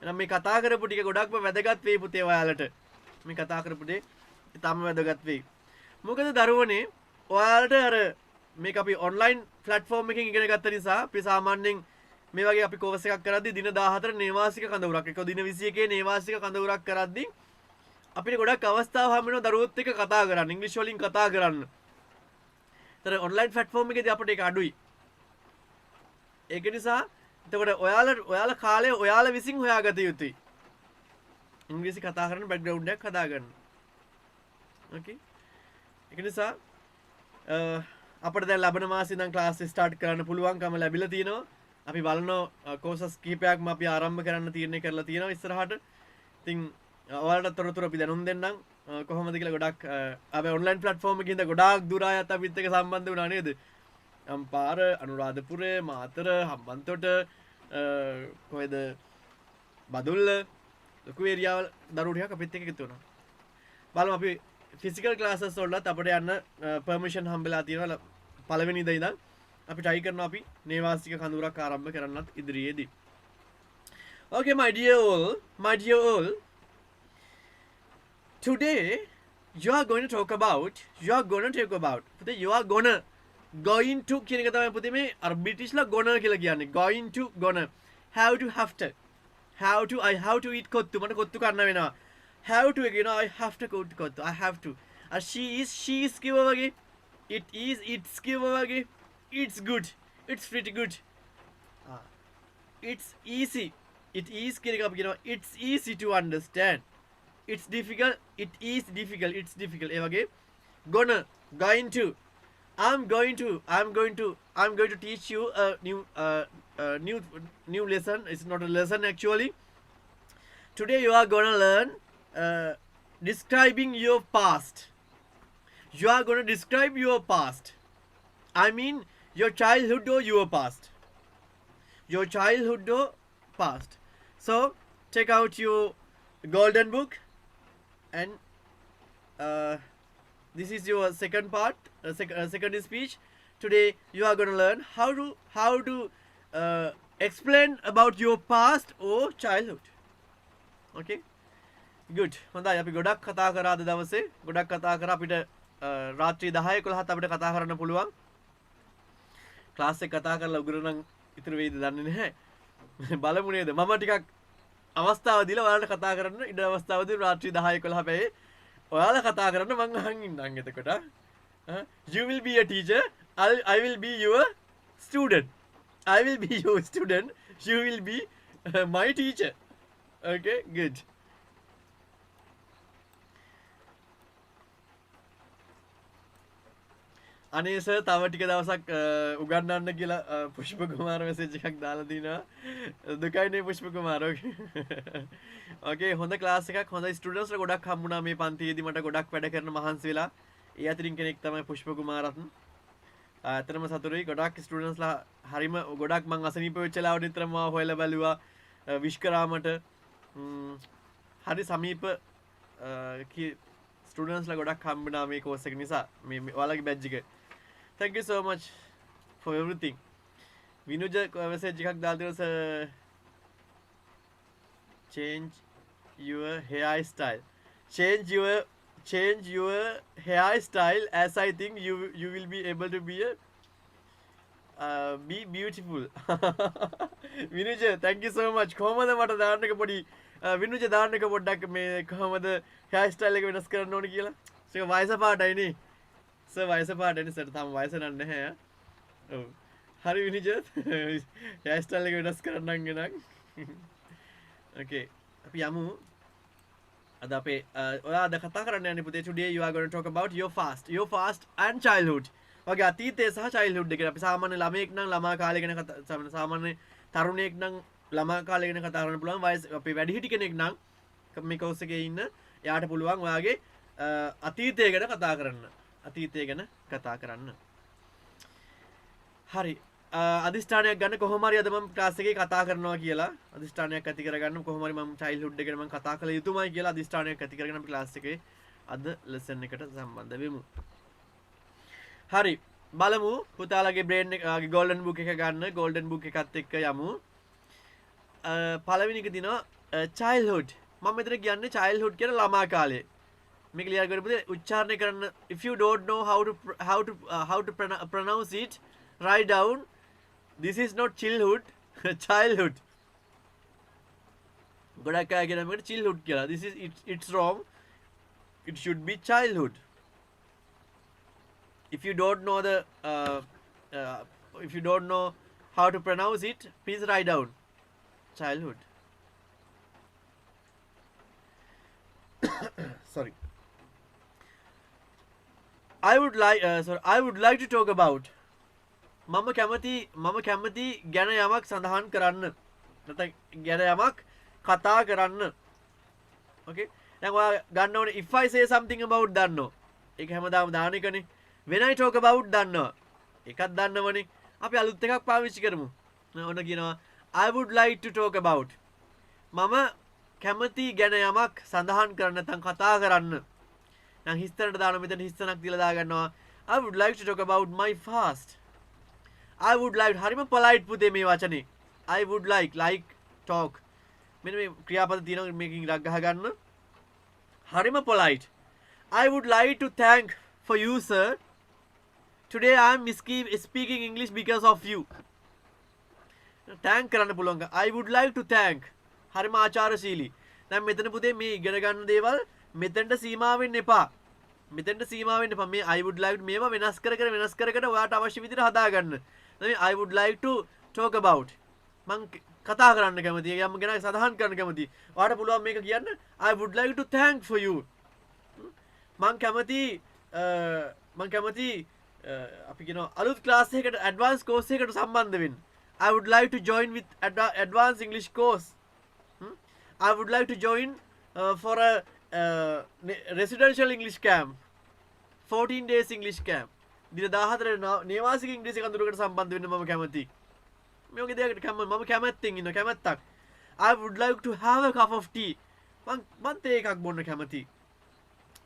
එහෙනම් මේ කතා කරපු ටික ගොඩක්ම වැදගත් වෙයි පුතේ ඔයාලට. මේ කතා කරපු දේ ඉතාම වැදගත් වෙයි. මොකද දරුවනේ ඔයාලට අර මේක අපි ඔන්ලයින් ප්ලැට්ෆෝම් එකකින් ඉගෙන ගත්ත නිසා අපි සාමාන්‍යයෙන් මේ වගේ අපි කෝස් එකක් කරද්දී දින 14 නේවාසික කඳවුරක් එක දින 21 නේවාසික කඳවුරක් කරද්දී අපිට ගොඩක් අවස්ථාව හම්බ වෙනවා දරුවොත් එක්ක කතා කරන්න, ඉංග්‍රීසි වලින් කතා කරන්න. ඒතර ඔන්ලයින් ප්ලැට්ෆෝම් එකේදී අපිට ඒක අඩුයි. ඒක නිසා එතකොට ඔයාලා කාලය ඔයාලා විසින් හොයාගත යුතුයි. ඉංග්‍රීසි කතා කරන බෑග්ග්‍රවුන්ඩ් එකක් හදාගන්න. ඕකේ. ඒක නිසා අපිට දැන් ලබන මාසේ ඉඳන් ක්ලාස් ස්ටාර්ට් කරන්න පුළුවන්කම ලැබිලා තිනවා. අපි බලනවා කෝසස් කීපයක්ම අපි ආරම්භ කරන්න තීරණය කරලා තියෙනවා ඉස්සරහට. ඉතින් ඔයාලට තොරතුරු අපි දැනුම් දෙන්නම් කොහොමද කියලා ගොඩක් අපි ඔන්ලයින් ප්ලැට්ෆෝම් එකකින් ඉඳන් ගොඩාක් දුර අයත් අපිත් එක්ක සම්බන්ධ වුණා නේද? අම්පාර, අනුරාධපුර, මාතර, හම්බන්තොට කොහෙද බදුල්ල ලොකු ඒරියාවල දරුවෝ ටිකක් අපිත් එක්ක එකතු වුණා. බලමු අපි ෆිසිකල් ක්ලාසස් වලත් අපිට යන්න පර්මිෂන් හම්බෙලා තියෙනවා පළවෙනි ඉඳන් අපි try කරනවා අපි නේවාසික කඳවුරක් ආරම්භ කරන්නත් ඉදිරියේදී. Okay, my dear all, today you are going to talk about පුතේ you are going to කියන එක තමයි පුතේ මේ අර බ්‍රිටිෂ් ලා gonna කියලා කියන්නේ. going to have to I have to eat kottu මට කොත්තු කන්න වෙනවා. have to කියනවා I have to kottu I have to. she is කිව්වා වගේ it's කිව්වා වගේ it's good, it's pretty good. It's easy, it is කියන එක අපි කියනවා it's easy to understand. It's difficult, it is difficult, it's difficult. ඒ වගේ going to I'm going to teach you a new lesson. It's not a lesson actually. Today you are going to learn describing your past. You are going to describe your past. I mean your childhood or your past. Your childhood or past. So take out your golden book and this is your second part, second speech. Today you are going to learn how to explain about your past or childhood. Okay, good. හොඳයි අපි ගොඩක් කතා කරා අද දවසේ. ගොඩක් කතා කරා අපිට රාත්‍රී 10 11ත් අපිට කතා කරන්න පුළුවන්. ක්ලාස් එක කතා කරලා උගුර නම් ඉතුරු වෙයිද දන්නේ නැහැ. බලමු නේද? මම ටිකක් අවස්ථාව දීලා ඔයාලට කතා කරන්න ඉඩ අවස්ථාව දීලා රාත්‍රී 10 11 පැයේ ඔයාලා කතා කරන්න මං අහන් ඉන්නම් එතකොට. You will be a teacher, I will be your student. I will be your student, you will be my teacher. Okay, good. අනේ සර් තව ටික දවසක් උගන්වන්න කියලා පුෂ්ප කුමාර මෙසේජ් එකක් දාලා දිනවා දුකයිනේ පුෂ්ප කුමාර ඕකේ හොඳ ක්ලාස් එකක් හොඳ ස්ටුඩන්ට්ස්ලා ගොඩක් හම්බුණා මේ පන්තියේදී මට ගොඩක් වැඩ කරන මහන්සි වෙලා ඒ අතරින් කෙනෙක් තමයි පුෂ්ප කුමාරත් ඇත්තටම සතුටුයි ගොඩක් ස්ටුඩන්ට්ස්ලා හරිම ගොඩක් මං අසනීප වෙච්ච ලාවට නිතරම මාව හොයලා බැලුවා විශ් කරාමට හරි සමීප ස්ටුඩන්ට්ස්ලා ගොඩක් හම්බුණා මේ කෝස් එක නිසා මේ ඔයාලගේ බැජ් එක thank you so much for everything විනුජ message එකක් දාලා තියෙනවා sir change your hairstyle change your hairstyle as I think you will be able to be be beautiful විනුජ thank you so much කොහමද මට දාන්න එක පොඩි විනුජ දාන්න එක පොඩ්ඩක් මේ කොහමද hairstyle එක වෙනස් කරන්න ඕනේ කියලා ඒක වයස පාටයි නේ සර් වයස පාටයි සර් තාම වයස නැහැ ඔව් හරි විනුජ hairstyle එක වෙනස් කරන්න නම් okay අපි යමු අද අපේ ඔයා අද කතා කරන්න යන්නේ පුතේ today you are going to talk about your fast and childhood වගේ අතීතය සහ childhood එක අපි සාමාන්‍ය ළමයෙක් නම් ළමා කාලේ ගැන කතා සාමාන්‍ය තරුණයෙක් නම් ළමා කාලේ ගැන කතා කරන්න පුළුවන් වයස අපේ වැඩිහිටි කෙනෙක් නම් මේ කෝස් එකේ ඉන්න එයාට පුළුවන් ඔයාගේ අතීතය ගැන කතා කරන්න හරි අධිෂ්ඨානයක් ගන්න කොහොම හරි අද මම ක්ලාස් එකේ කතා කරනවා කියලා අධිෂ්ඨානයක් ඇති කරගන්න කොහොම හරි මම childhood එක ගැන මම කතා කළ යුතුමයි කියලා අධිෂ්ඨානයක් ඇති කරගෙන අපි ක්ලාස් එකේ අද ලෙසන් එකට සම්බන්ධ වෙමු හරි බලමු පුතාලගේ බ්‍රේන් එකගේ ගෝල්ඩන් බුක් එක ගන්න ගෝල්ඩන් බුක් එකත් එක්ක යමු පළවෙනි එක දිනවා childhood මම මෙතන කියන්නේ childhood කියන ළමා කාලය මේක ලියා ගන්න පුතේ උච්චාරණය කරන්න if you don't know how to pronounce it write down this is not childhood childhood ගොඩක් අය කියන මේකට childhood කියලා this is it's wrong it should be childhood if you don't know if you don't know how to pronounce it please write down childhood sorry I would like to talk about මම කැමති ගැන යමක් සඳහන් කරන්න නැත්නම් ගැන යමක් කතා කරන්න okay දැන් ඔයා ගන්න ඕනේ if I say something about දන්නෝ ඒක හැමදාම දාන එකනේ when I talk about දන්නවා එකක් දන්නවනේ අපි අලුත් එකක් පාවිච්චි කරමු ඔන්න කියනවා I would like to talk about මම කැමති ගැන යමක් සඳහන් කරන්න නැත්නම් කතා කරන්න නම් හිස්තරට දාන මෙතන හිස්සනක් දීලා දා ගන්නවා I would like to talk about my fast I would like හරිම polite පුතේ මේ වචනේ I would like talk මෙන්න මේ ක්‍රියාපද තියෙනවා මේකෙන් ඉලක්ක ගහ ගන්න හරිම polite I would like to thank for you sir today I am speaking English because of you thank කරන්න පුළුවන් I would like to thank හරිම ආචාරශීලී දැන් මෙතන පුතේ මේ ඉගෙන ගන්න දේවල් මෙතෙන්ට සීමා වෙන්න එපා මේ I would like මේවා වෙනස් කර ඔයාට අවශ්‍ය විදිහට හදා ගන්න දැන් I would like to talk about මං කතා කරන්න කැමතියි යම් ගැන සඳහන් කරන්න කැමතියි ඔයාට පුළුවන් මේක කියන්න I would like to thank for you මං කැමති අපි කියනවා අලුත් ක්ලාස් එකකට ඇඩ්වාන්ස් කෝස් එකකට සම්බන්ධ වෙන්න I would like to join with advanced English course I would like to join for a residential English camp 14 days English camp දින 14 නේවාසික ඉංග්‍රීසි කඳුරකට සම්බන්ධ වෙන්න මම කැමතියි මේ වගේ දෙයකට මම කැමැත්තෙන් ඉන්න කැමැත්තක් I would like to have a cup of tea මං තේ එකක් බොන්න කැමතියි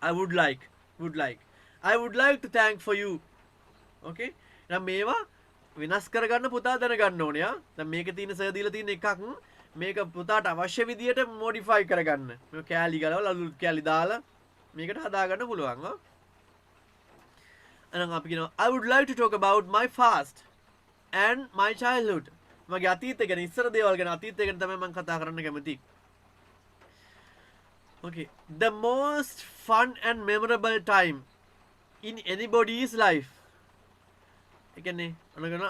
I would like I would like to thank for you okay නම් මේවා වෙනස් කරගන්න පුතා දැනගන්න ඕනේ දැන් මේකේ තියෙන සර් දීලා තියෙන එකක් මේක පුතාට අවශ්‍ය විදියට මොඩිෆයි කරගන්න මේ කෑලි ගලවලා අලුත් කෑලි දාලා මේකට හදාගන්න පුළුවන් එහෙනම් අපි කියනවා I would like to talk about my past and my childhood මගේ අතීතය ගැන ඉස්සර දේවල් ගැන අතීතය ගැන තමයි මම කතා කරන්න කැමති okay the most fun and memorable time in anybody's life එකනේ අනගන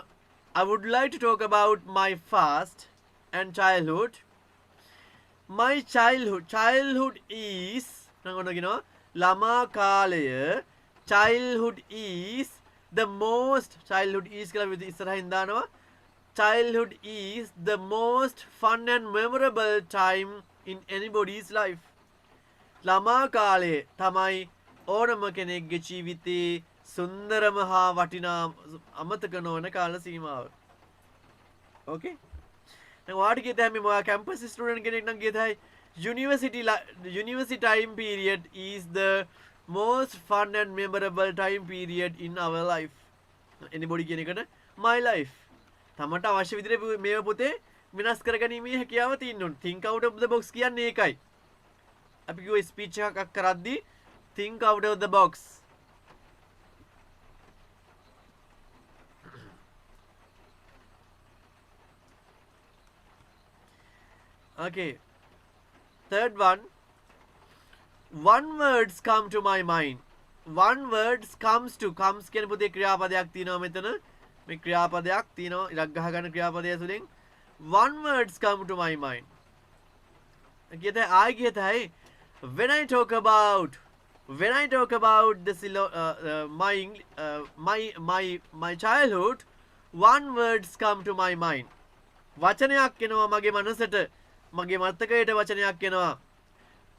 I would like to talk about my past and childhood my childhood is නංගන කියනවා ළමා කාලය childhood is the most childhood is කියලා විදිහ ඉස්සරහින් දානවා. Childhood is the most fun and memorable time in anybody's life. ළමා කාලය තමයි ඕනම කෙනෙක්ගේ ජීවිතේ සුන්දරම හා වටිනා අමතක නොවන කාල සීමාව. Okay? දැන් ඔයාට කියත හැමි මොයා කැම්පස් ස්ටුඩන්ට් කෙනෙක් නම් කියත හැයි university time period is the most fun and memorable time period in our life. Anybody කියන එකට my life. තමට අවශ්‍ය විදිහට මේව පොතේ විනාශ කරගැනීමේ හැකියාව තියෙන්න ඕනේ. think out of the box කියන්නේ ඒකයි. අපි කිව්ව ස්පීච් එකක් කරද්දී think out of the box. Okay. Third one. One words come to my mind. One words comes to. Comes කියන පොතේ ක්‍රියාපදයක් තියෙනවා මෙතන. මේ ක්‍රියාපදයක් තියෙනවා. ඉලක්ක ගහ ගන්න ක්‍රියාපදය තුලින් one words come to my mind. කියත ආයි කියත හැයි when I talk about my childhood, one words come to my mind. වචනයක් එනවා මගේ මනසට, මගේ මතකයට වචනයක් එනවා.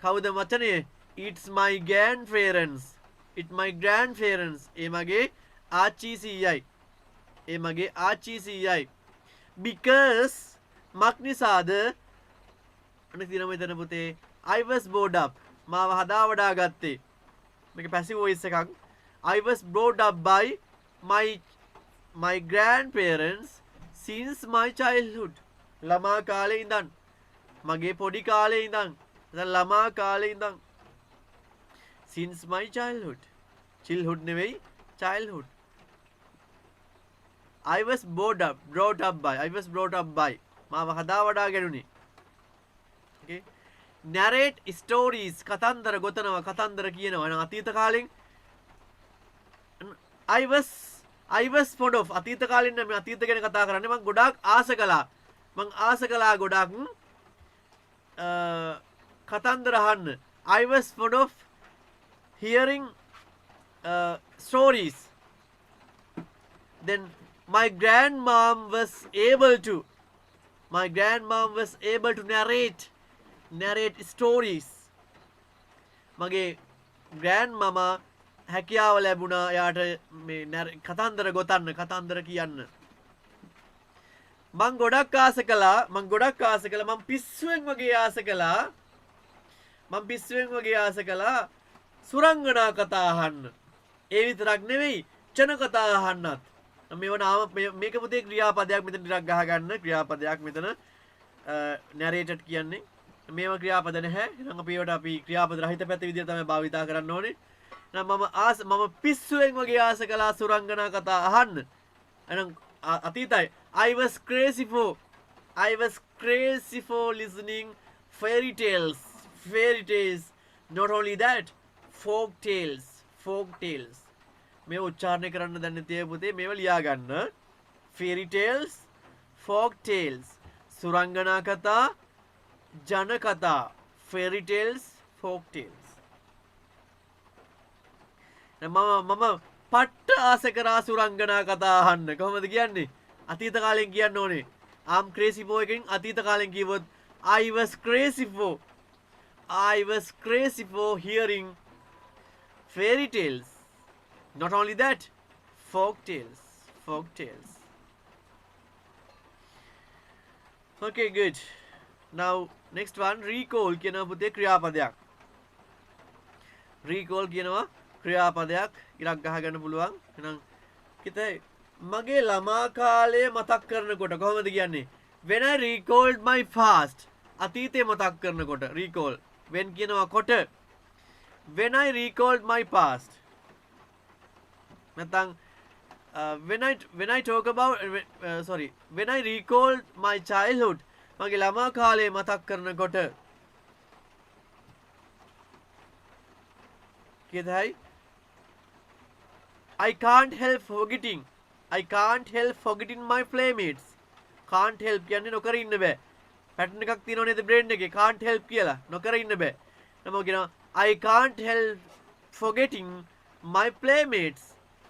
කවුද වචනේ? It's my grandparents. It's my grandparents. ඒ මගේ ආච්චි සීයයි. ඒ මගේ ආච්චි සීයයි. Because මක් නිසාද? අනේ තියෙනවා මෙතන පුතේ I was brought up. මාව හදා වඩා ගත්තේ. මේක passive voice එකක්. I was brought up by my grandparents since my childhood. ළමා කාලේ ඉඳන්. මගේ පොඩි කාලේ ඉඳන්. දැන් ළමා කාලේ ඉඳන්. Since my childhood. Childhood නෙවෙයි childhood. I was brought up by. මාව හදා වඩා ගැනුනේ. Okay. Narrate stories. කතන්දර ගොතනවා, කතන්දර කියනවා. නම් අතීත කාලෙන් I was fond of. අතීත කාලෙන් නම් අතීත ගැන කතා කරන්නේ. මම ගොඩාක් ආස කළා ගොඩාක් කතන්දර අහන්න. I was fond of hearing stories. Then my grandmom was able to narrate stories. මගේ grandmama හැකියාව ලැබුණා යාට මේ කතන්දර ගොතන්න, කතන්දර කියන්න. මං ගොඩක් ආස කළා මං පිස්සුවෙන් වගේ ආස කළා සුරංගනා කතා අහන්න. ඒ විතරක් නෙවෙයි චන කතා අහන්නත්. මේක පුතේ ක්‍රියාපදයක් මෙතන ටිකක් ගහ ගන්න. ක්‍රියාපදයක් මෙතන narrated කියන්නේ. මේවා ක්‍රියාපද නැහැ. එහෙනම් අපි ක්‍රියාපද රහිත පැත්ත විදිහට තමයි භාවිතා කරන්න ඕනේ. එහෙනම් මම පිස්සුවෙන් වගේ ආස කළා සුරංගනා කතා අහන්න. එහෙනම් අතීතයි I was crazy for listening fairy tales. Not only that, folk tales. මේ උච්චාරණය කරන්න දන්නේ නැති අය පුතේ මේව ලියා ගන්න. fairy tales, folk tales. සුරංගනා කතා, ජන කතා. fairy tales, folk tales. මම පට්ට ආස කරා සුරංගනා කතා අහන්න. කොහොමද කියන්නේ? අතීත කාලෙන් කියන්න ඕනේ. I'm crazy for එකෙන් අතීත කාලෙන් කිව්වොත් I was crazy for hearing fairy tales. Not only that, folk tales. Okay, good. Now next one, recall කියනවා පුතේ ක්‍රියාපදයක්. recall කියනවා ක්‍රියාපදයක්. ඉලක්ක ගහ ගන්න පුළුවන්. එහෙනම් කිතේ මගේ ළමා කාලය මතක් කරනකොට කොහොමද කියන්නේ? When I recalled my past. අතීතය මතක් කරනකොට recall. when කියනවා කොට. When I recalled my past. නැත්නම් when I talk about when I recalled my childhood. මගේ ළමා කාලය මතක් කරනකොට කියතයි I can't help forgetting my playmates. Can't help කියන්නේ නොකර ඉන්න බෑ. පැටර්න් එකක් තියෙනවා නේද බ්‍රේන් එකේ? can't help කියලා නොකර ඉන්න බෑ. නම කියනවා I can't help forgetting my playmates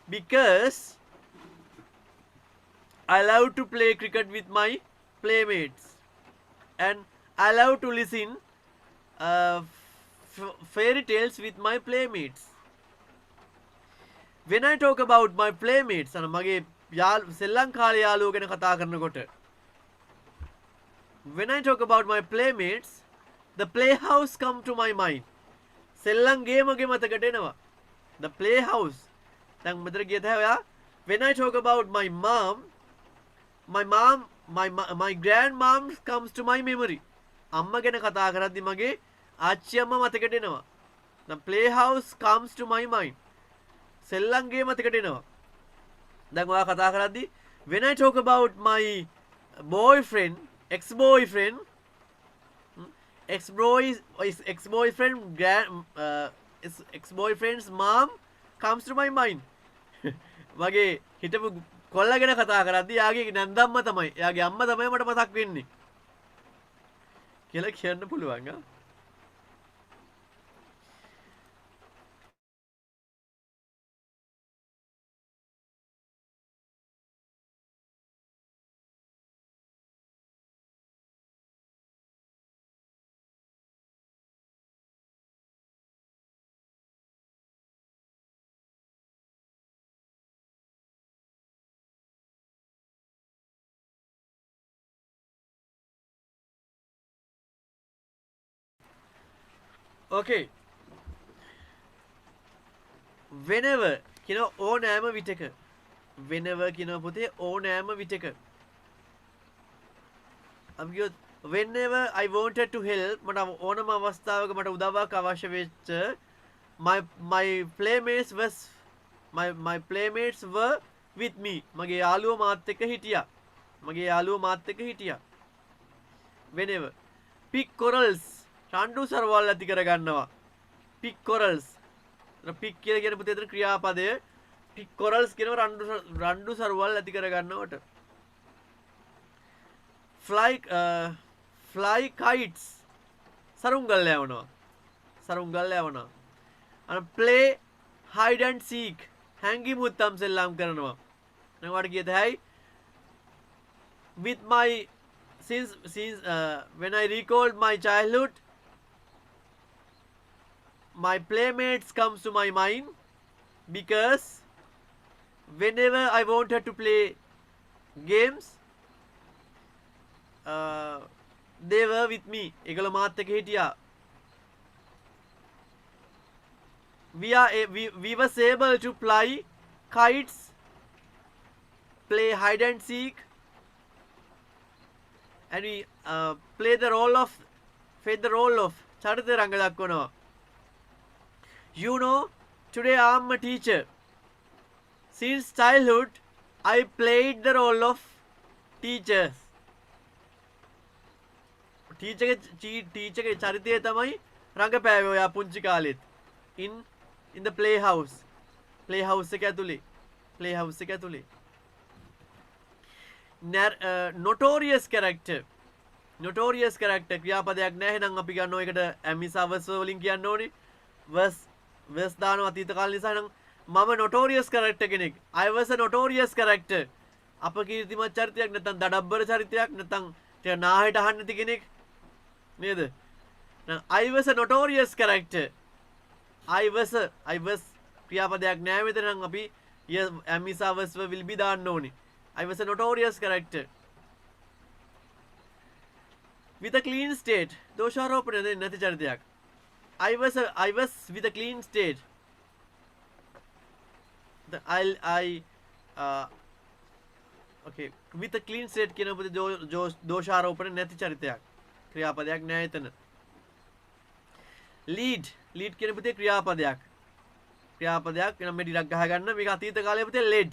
because I love to play cricket with my playmates, and I love to listen fairy tales with my playmates. When I talk about my playmates, and මගේ සෙල්ලම් කාලේ යාළුවෝ ගැන කතා කරනකොට, when I talk about my playmates, the playhouse come to my mind. සෙල්ලම් ගේමගේ මතකට එනවා. The playhouse. දැන් මෙතන කියත හැකියා. When I talk about my mom, my grandmom comes to my memory. අම්මා ගැන කතා කරද්දි මගේ ආච්චි අම්මා මතකට එනවා. The playhouse comes to my mind. සෙල්ලම් ගේ මතකට එනවා. දැන් ඔයා කතා කරද්දි when I talk about my boyfriend, ex-boyfriend, ex-boyfriend's mom comes to my mind. මගේ හිටපු කොල්ලා ගැන කතා කරද්දි යාගේ නන්දම්ම තමයි, යාගේ අම්මා තමයි මට මතක් වෙන්නේ කියලා කියන්න පුළුවන්. Okay. Whenever කියනවා ඕනෑම විටක. Whenever කියනවා පුතේ ඕනෑම විටක. අපි කියොත් whenever I wanted to help, මට ඕනම අවස්ථාවක මට උදව්වක් අවශ්‍ය වෙච්ච my playmates were with me. මගේ යාළුවෝ මාත් එක්ක හිටියා. Whenever pick corals, රණ්ඩු සරවල් ඇති කරගන්නවා. pick corals. pick කියලා කියන පුතේ එතන ක්‍රියාපදය. pick corals කියනවා රණ්ඩු සරවල් ඇති කරගන්නවට. fly kites, සරුංගල් යවනවා. play hide and seek, හැංගි මුත්තම් සෙල්ලම් කරනවා. නේද කියත හැයි with my since when I recalled my childhood, my playmates comes to my mind because whenever I wanted to play games, they were with me. ඒගොල්ලෝ මාත් එක්ක හිටියා. We was able to fly kites, play hide and seek, and we played the role of චරිත රංග දක්වනවා. You know, today I am a teacher. Since childhood, I played the role of teachers. ටීචර්ගේ චරිතය තමයි රංගපෑවේ ඔයා පුංචි කාලෙත්. In the playhouse. Playhouse එක ඇතුලේ. Notorious character ක්‍රියාපදයක් නැහැ. එහෙනම් අපි ගන්නවා ඒකට ඇමිසවස් වලින් කියන්න ඕනේ. was දානවා අතීත කාල නිසා. නම් මම notorious character කෙනෙක්. I was a notorious character. අපකීර්තිමත් චරිතයක් නැත්නම් දඩබ්බර චරිතයක් නැත්නම් ටික නාහෙට අහන්න නැති කෙනෙක් නේද? I was a notorious character. I was ක්‍රියාපදයක් නැහැ මෙතන. නම් අපි ඇමිසවස් will be දාන්න ඕනේ. I was a notorious character. With a clean state. දෝෂාරෝපණය දෙන්නේ නැති චරිතයක්. I was with a clean state. Okay. With a clean state කියන පොතේ දෝෂාරෝපණය නැති චරිතයක්. ක්‍රියාපදයක් නෑ එතන. lead කියන පොතේ ක්‍රියාපදයක්. එනම් මේ ඩිරක් ගහ ගන්න. මේක අතීත කාලයේ පොතේ led.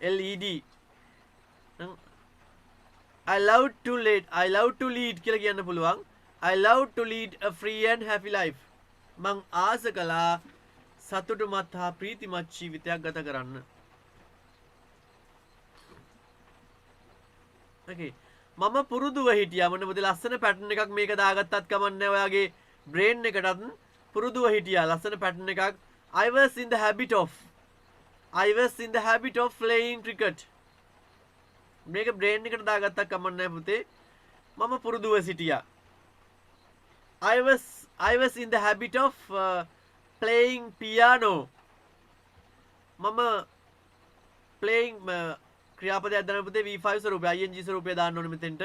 LED. I love to lead කියලා කියන්න පුළුවන්. I love to lead a free and happy life. මං ආස කළා සතුටුමත් හා ප්‍රීතිමත් ජීවිතයක් ගත කරන්න. Okay. මම පුරුදුව හිටියා. මොන මොකද ලස්සන පැටර්න් එකක් මේක දාගත්තත් කමන්නේ. ඔයාගේ බ්‍රේන් එකටත් පුරුදුව හිටියා. ලස්සන පැටර්න් එකක්. I was in the habit of playing cricket. මේක බ්‍රේන් එකට දාගත්තා කමක් නැහැ පුතේ. මම පුරුදුව සිටියා. I was in the habit of playing piano. මම playing ක්‍රියාපදයක් දාන්න පුතේ V5 ස්වරූපය ing ස්වරූපය දාන්න ඕනේ මෙතෙන්ට.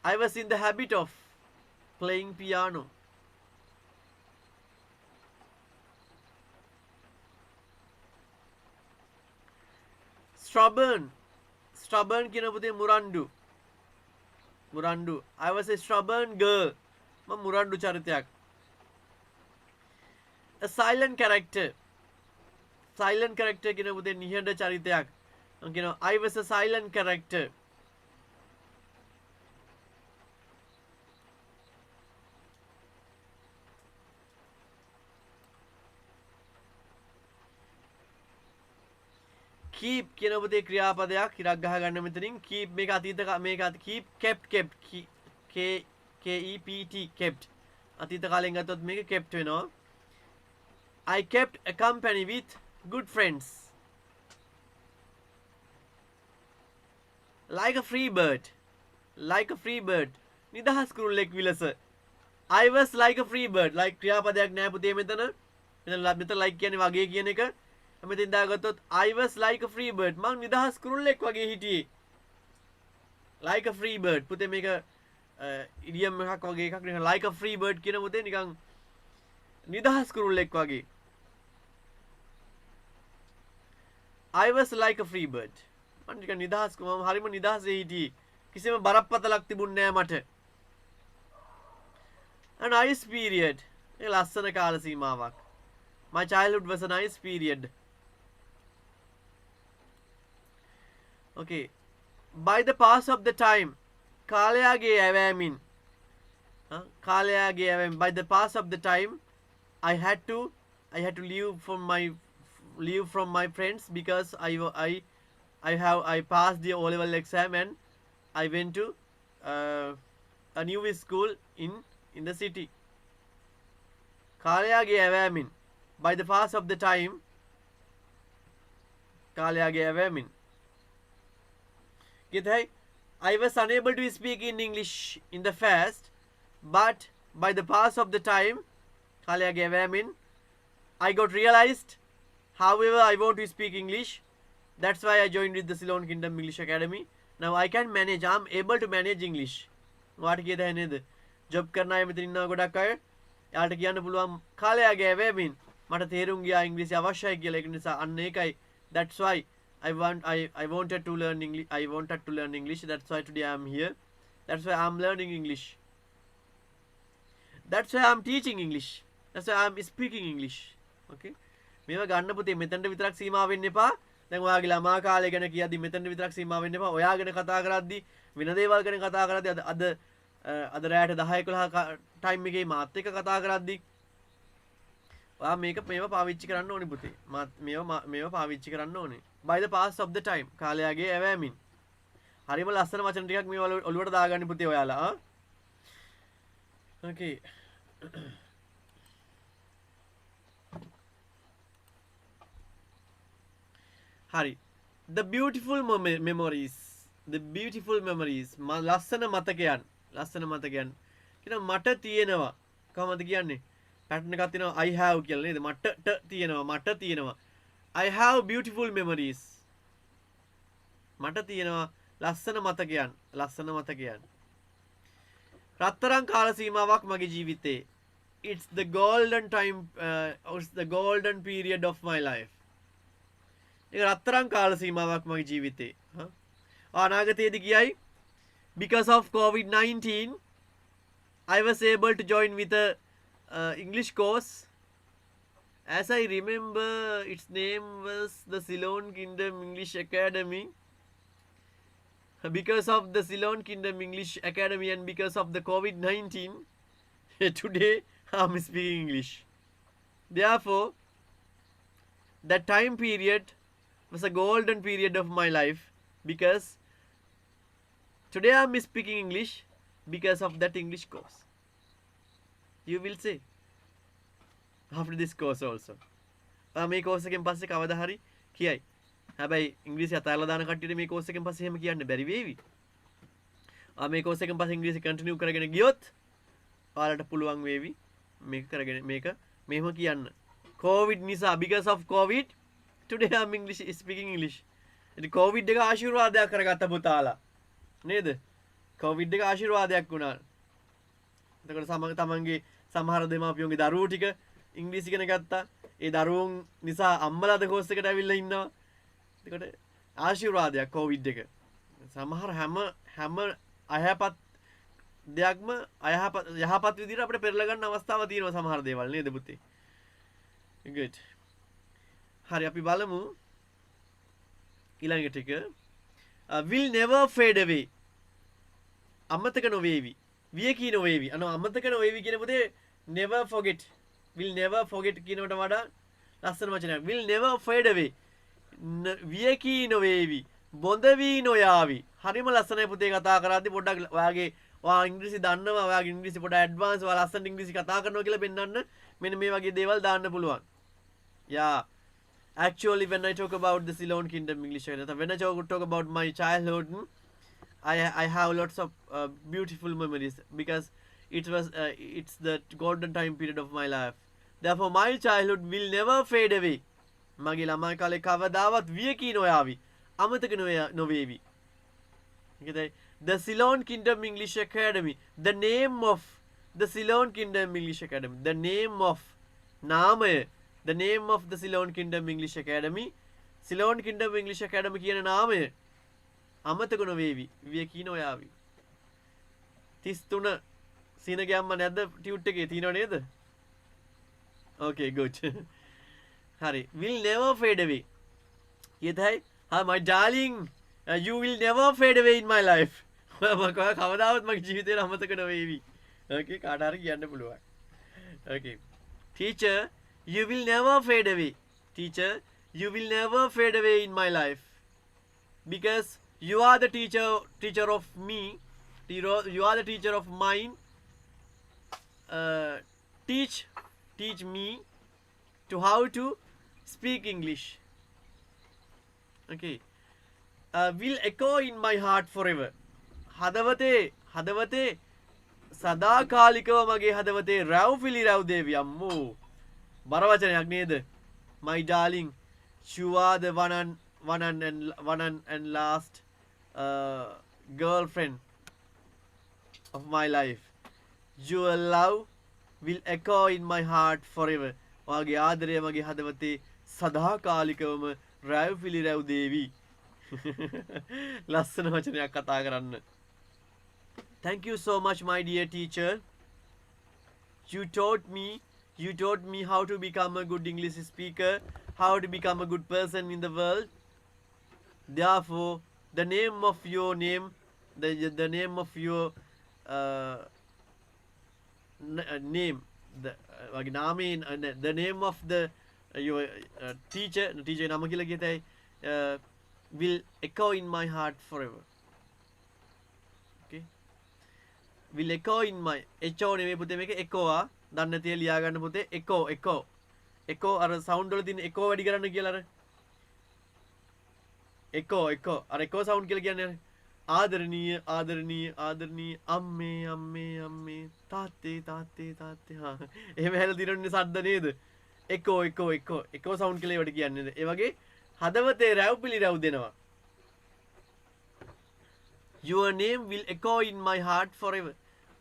I was in the habit of playing piano. Stubborn කියන පුතේ මුරණ්ඩු. I was a stubborn girl. මම මුරණ්ඩු චරිතයක්. A silent character කියන පුතේ නිහඬ චරිතයක්. මම කියනවා I was a silent character. keep කියන පුතේ ක්‍රියාපදයක් ඉරක් ගහ ගන්න මෙතනින් keep මේක අතීත මේක keep kept K E P T kept අතීත කාලෙන් ගත්තොත් මේක kept වෙනවා. I kept a company with good friends. Like a free bird. නිදහස් කුරුල්ලෙක් විලස. I was like a free bird. like ක්‍රියාපදයක් නෑ පුතේ මෙතන. මෙතන like කියන්නේ වගේ කියන එක. මෙතෙන් දාගත්තොත් I was like a free bird. මං නිදහස් කුරුල්ලෙක් වගේ හිටියේ. like a free bird. පුතේ මේක ඉඩියම් එකක් වගේ එකක් නේ. like a free bird කියන පුතේ නිකන් නිදහස් කුරුල්ලෙක් වගේ. I was like a free bird. මං නිකන් නිදහස් මම හරිම නිදහසේ හිටියේ. කිසිම බරපතලක් තිබුණේ නෑ මට. a nice period. ඒ ලස්සන කාල සීමාවක්. My childhood was a nice period. Okay. By the pass of the time. කාලයාගේ ඇවෑමින්. By the pass of the time, I had to leave from my friends because I passed the O-level exam and I went to a new school in the city. කාලයාගේ ඇවෑමින්. By the pass of the time, කාලයාගේ ඇවෑමින්. I was unable to speak in English in the first, but by the pass of the time, කාලයාගේ ඇවෑමින්, I got realized. However, I want to speak English. That's why I joined with the Ceylon Kingdom English Academy. Now I can manage. I'm able to manage English. වාට කියද නේද? Job කරන අය මෙතන ඉන්නවා ගොඩක් අය. යාට කියන්න පුළුවන් කාලයාගේ ඇවෑමින් මට තේරුම් ගියා ඉංග්‍රීසි අවශ්‍යයි කියලා. ඒක නිසා අන්න ඒකයි. That's why I wanted to learn English. That's why today I'm here. That's why I'm learning English. That's why I'm teaching English. That's why I'm speaking English. Okay? මේවා ගන්න පුතේ මෙතනට විතරක් සීමා වෙන්න එපා. දැන් ඔයාගේ ළමා කාලය ගැන කියද්දි මෙතනට විතරක් සීමා වෙන්න එපා. ඔයා ගැන කතා කරද්දි වෙන දේවල් ගැන කතා කරද්දි අද රැයට 10-11 ටයිම් එකේ මාත් එක්ක කතා කරද්දි ඔයා මේවා පාවිච්චි කරන්න ඕනේ පුතේ. මේවා පාවිච්චි කරන්න ඕනේ. By the pass of the time. කාලයාගේ ඇවෑමින්. හරිම ලස්සන වචන ටිකක් මේ ඔළුවට දාගන්න පුතේ ඔයාලා. Okay. හරි. The beautiful memories. ලස්සන මතකයන්. කියන මට තියෙනවා. කොහොමද කියන්නේ? පැටර්න් එකක් තියෙනවා I have කියලා නේද? මට තියෙනවා. I have beautiful memories. මට තියෙනවා ලස්සන මතකයන්. රත්තරන් කාල සීමාවක් මගේ ජීවිතේ. It's the golden time. It's the golden period of my life. ඒක රත්තරන් කාල සීමාවක් මගේ ජීවිතේ. අනාගතයේදී කියයි because of COVID-19 I was able to join with a English course. As I remember, its name was the Ceylon Kingdom English Academy. Because of the Ceylon Kingdom English Academy and because of the COVID-19, today I'm speaking English. Therefore, that time period was a golden period of my life because today I'm speaking English because of that English course. You will say after this course also. මේ course එකෙන් පස්සේ කවදා හරි කියයි හැබැයි ඉංග්‍රීසි අතහැරලා දාන කට්ටියට මේ කෝස් එකෙන් පස්සේ එහෙම කියන්න බැරි වේවි. මේ කෝස් එකෙන් පස්සේ ඉංග්‍රීසි කන්ටිනියු කරගෙන ගියොත් ඔයාලට පුළුවන් වේවි මේක කරගෙන මේක මෙහෙම කියන්න. COVID නිසා because of COVID today I'm English speaking English. ඉතින් COVID එක ආශිර්වාදයක් කරගත්ත පුතාලා. නේද? COVID එක ආශිර්වාදයක් වුණා. එතකොට තමන්ගේ සමහර දෙමාපියෝගේ දරුවෝ ටික ඉංග්‍රීසි ඉගෙන ගත්තා. ඒ දරුවෝන් නිසා අම්මලාද කෝස් එකට ඇවිල්ලා ඉන්නවා. එතකොට ආශිර්වාදයක් COVID එක. සමහර හැම අයහපත් දෙයක්ම යහපත් විදිහට අපිට පෙරලා ගන්න අවස්ථාවක් තියෙනවා සමහර දේවල් නේද පුතේ? good. හරි අපි බලමු ඊළඟ ටික. will never fade away. අමතක නොවේවි. වියකී නොවේවි. අමතක නොවේවි කියන පුතේ never forget. will never forget කියනකට වඩා ලස්සන වචනයක්. will never fade away. වියකී නොවේවි. බොඳ වී නොයාවි. හරිම ලස්සනයි පුතේ කතා කරද්දි පොඩ්ඩක් ඔයාගේ ඔයා ඉංග්‍රීසි දන්නවා ඔයාගේ ඉංග්‍රීසි පොඩ්ඩක් ඇඩ්වාන්ස් ඔයා ලස්සන ඉංග්‍රීසි කතා කරනවා කියලා පෙන්වන්න මෙන්න මේ වගේ දේවල් දාන්න පුළුවන්. yeah. Actually, when I talk about the Ceylon Kingdom English, when I talk about my childhood, I have lots of beautiful memories because it's the golden time period of my life. Therefore, my childhood will never fade away. මගේ ළමයි කාලේ කවදාවත් වියකී නොයාවි. අමතක නොවේවි. The Ceylon Kingdom English Academy. The name of the Ceylon Kingdom English Academy. The name of නාමය. The name of the Ceylon Kingdom English Academy. Ceylon Kingdom English Academy කියන නාමය අමතක නොවේවි. වියකී නොයාවි. 33 සීන ගැම්ම නැද්ද ටියුට් එකේ තියෙනව නේද? Okay, good. හරි. Will never fade away. කියතයි my darling, you will never fade away in my life. මම කවදාවත් මගේ ජීවිතේ අමතක නොවේවි. Okay, කාට හරි කියන්න පුළුවන්. Okay. Teacher, you will never fade away. Teacher, you will never fade away in my life. Because you are the teacher of me. You are the teacher of mine. Teach me to how to speak English. Okay. Will echo in my heart forever. හදවතේ සදාකාලිකව මගේ හදවතේ රැව් පිළිරැව් දේවි අම්මෝ. බර වචනයක් නේද? My darling, you are the one and last girlfriend of my life. Your love will echo in my heart forever. ඔයාගේ ආදරය මගේ හදවතේ සදාකාලිකවම රැව් පිළිරැව් දේවි. ලස්සන වචනයක් කතා කරන්න. Thank you so much, my dear teacher. You taught me how to become a good English speaker, how to become a good person in the world. Therefore, the name of your name, the name of your name, the name of your teacher නම කියලා කියතයි will echo in my heart forever. Okay. Will echo in my echo නෙමෙයි පුතේ මේක echo ආ දන්න නැතිව ලියා ගන්න පුතේ echo අර sound වල තියෙන echo වැඩි කරන්න කියලා අර echo අර echo sound කියලා කියන්නේ ආදරණීය අම්මේ තාත්තේ හා එහෙම හැල දිරන්නේ සද්ද නේද echo sound කියලා ඒවට කියන්නේ ඒ වගේ හදවතේ රැව් පිළිරැව් දෙනවා. Your name will echo in my heart forever.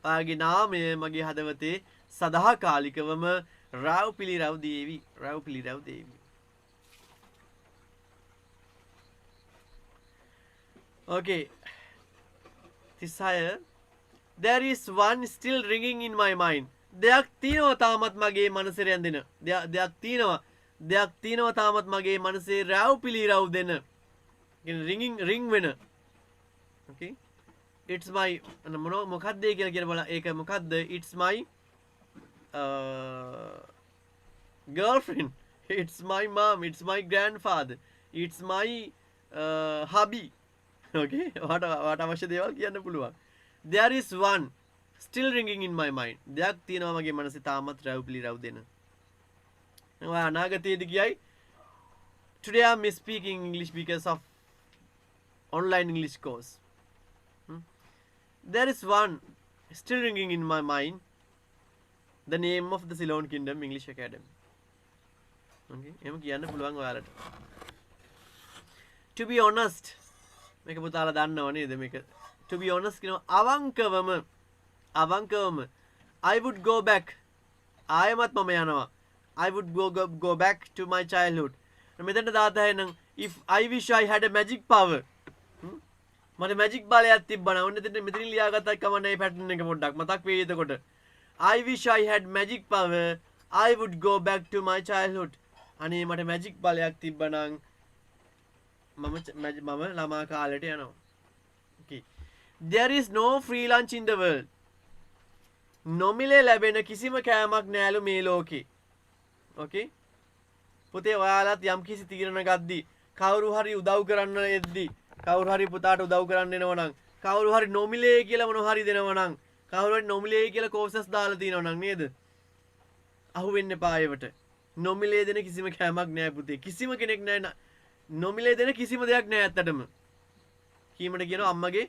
ඔයාගේ නාමය මගේ හදවතේ සදාකාලිකවම රැව් පිළිරැව් දේවි. Okay. 36. There is one still ringing in my mind. දෙයක් තියෙනවා තාමත් මගේ මනසේ රැඳෙන. දෙයක් තියෙනවා තාමත් මගේ මනසේ රැව් පිළිරැව් දෙන. ring වෙන. Okay. It's my මොකක්ද කියලා කියන බලන්න ඒක මොකක්ද? It's my girlfriend. It's my mom. It's my grandfather. It's my hubby. Okay. what අවශ්‍ය දේවල් කියන්න පුළුවන්. There is one still ringing in my mind. දෙයක් තියෙනවා මගේ මනසේ තාමත් රැව් පිළිරැව් දෙන. ඔයා අනාගතයේදී කියයි today I'm speaking English because of online English course. There is one still ringing in my mind, the name of the Ceylon Kingdom English Academy. Okay, එහෙම කියන්න පුළුවන් ඔයාලට. To be honest, මේක පුතාලා දන්නව නේද මේක? To be honest කියනවා අවංකවම I would go back. ආයමත් මම යනවා. I would go back to my childhood. මෙතන දාත හැනම් if I wish I had a magic power. මට මැජික් බලයක් තිබ්බනම් ඔන්න මෙතන ලියාගත්තා කම නැහැ පැටර්න් එක පොඩ්ඩක් මතක් වෙයි එතකොට. I wish I had magic power. I would go back to my childhood. අනේ මට මැජික් බලයක් තිබ්බනම් මම ළමා කාලෙට යනවා. Okay. There is no free lunch in the world. නොමිලේ ලැබෙන කිසිම කෑමක් නෑලු මේ ලෝකේ. Okay? පුතේ ඔයාලත් යම් කිසි තීරණ ගද්දී කවුරු හරි උදව් කරන්න එද්දී කවුරු හරි පුතාට උදව් කරන්න එනවා නම් කවුරු හරි නොමිලේ කියලා මොන හරි දෙනවා නම් කවුරු හරි නොමිලේ කියලා කෝසස් දාලා තියනවා නම් නේද? අහු වෙන්න එපා ඒවට. නොමිලේ දෙන කිසිම කෑමක් නෑ පුතේ. කිසිම කෙනෙක් නෑ නොමිලේ දෙන කිසිම දෙයක් නෑ ඇත්තටම. කීමට කියනවා අම්මගේ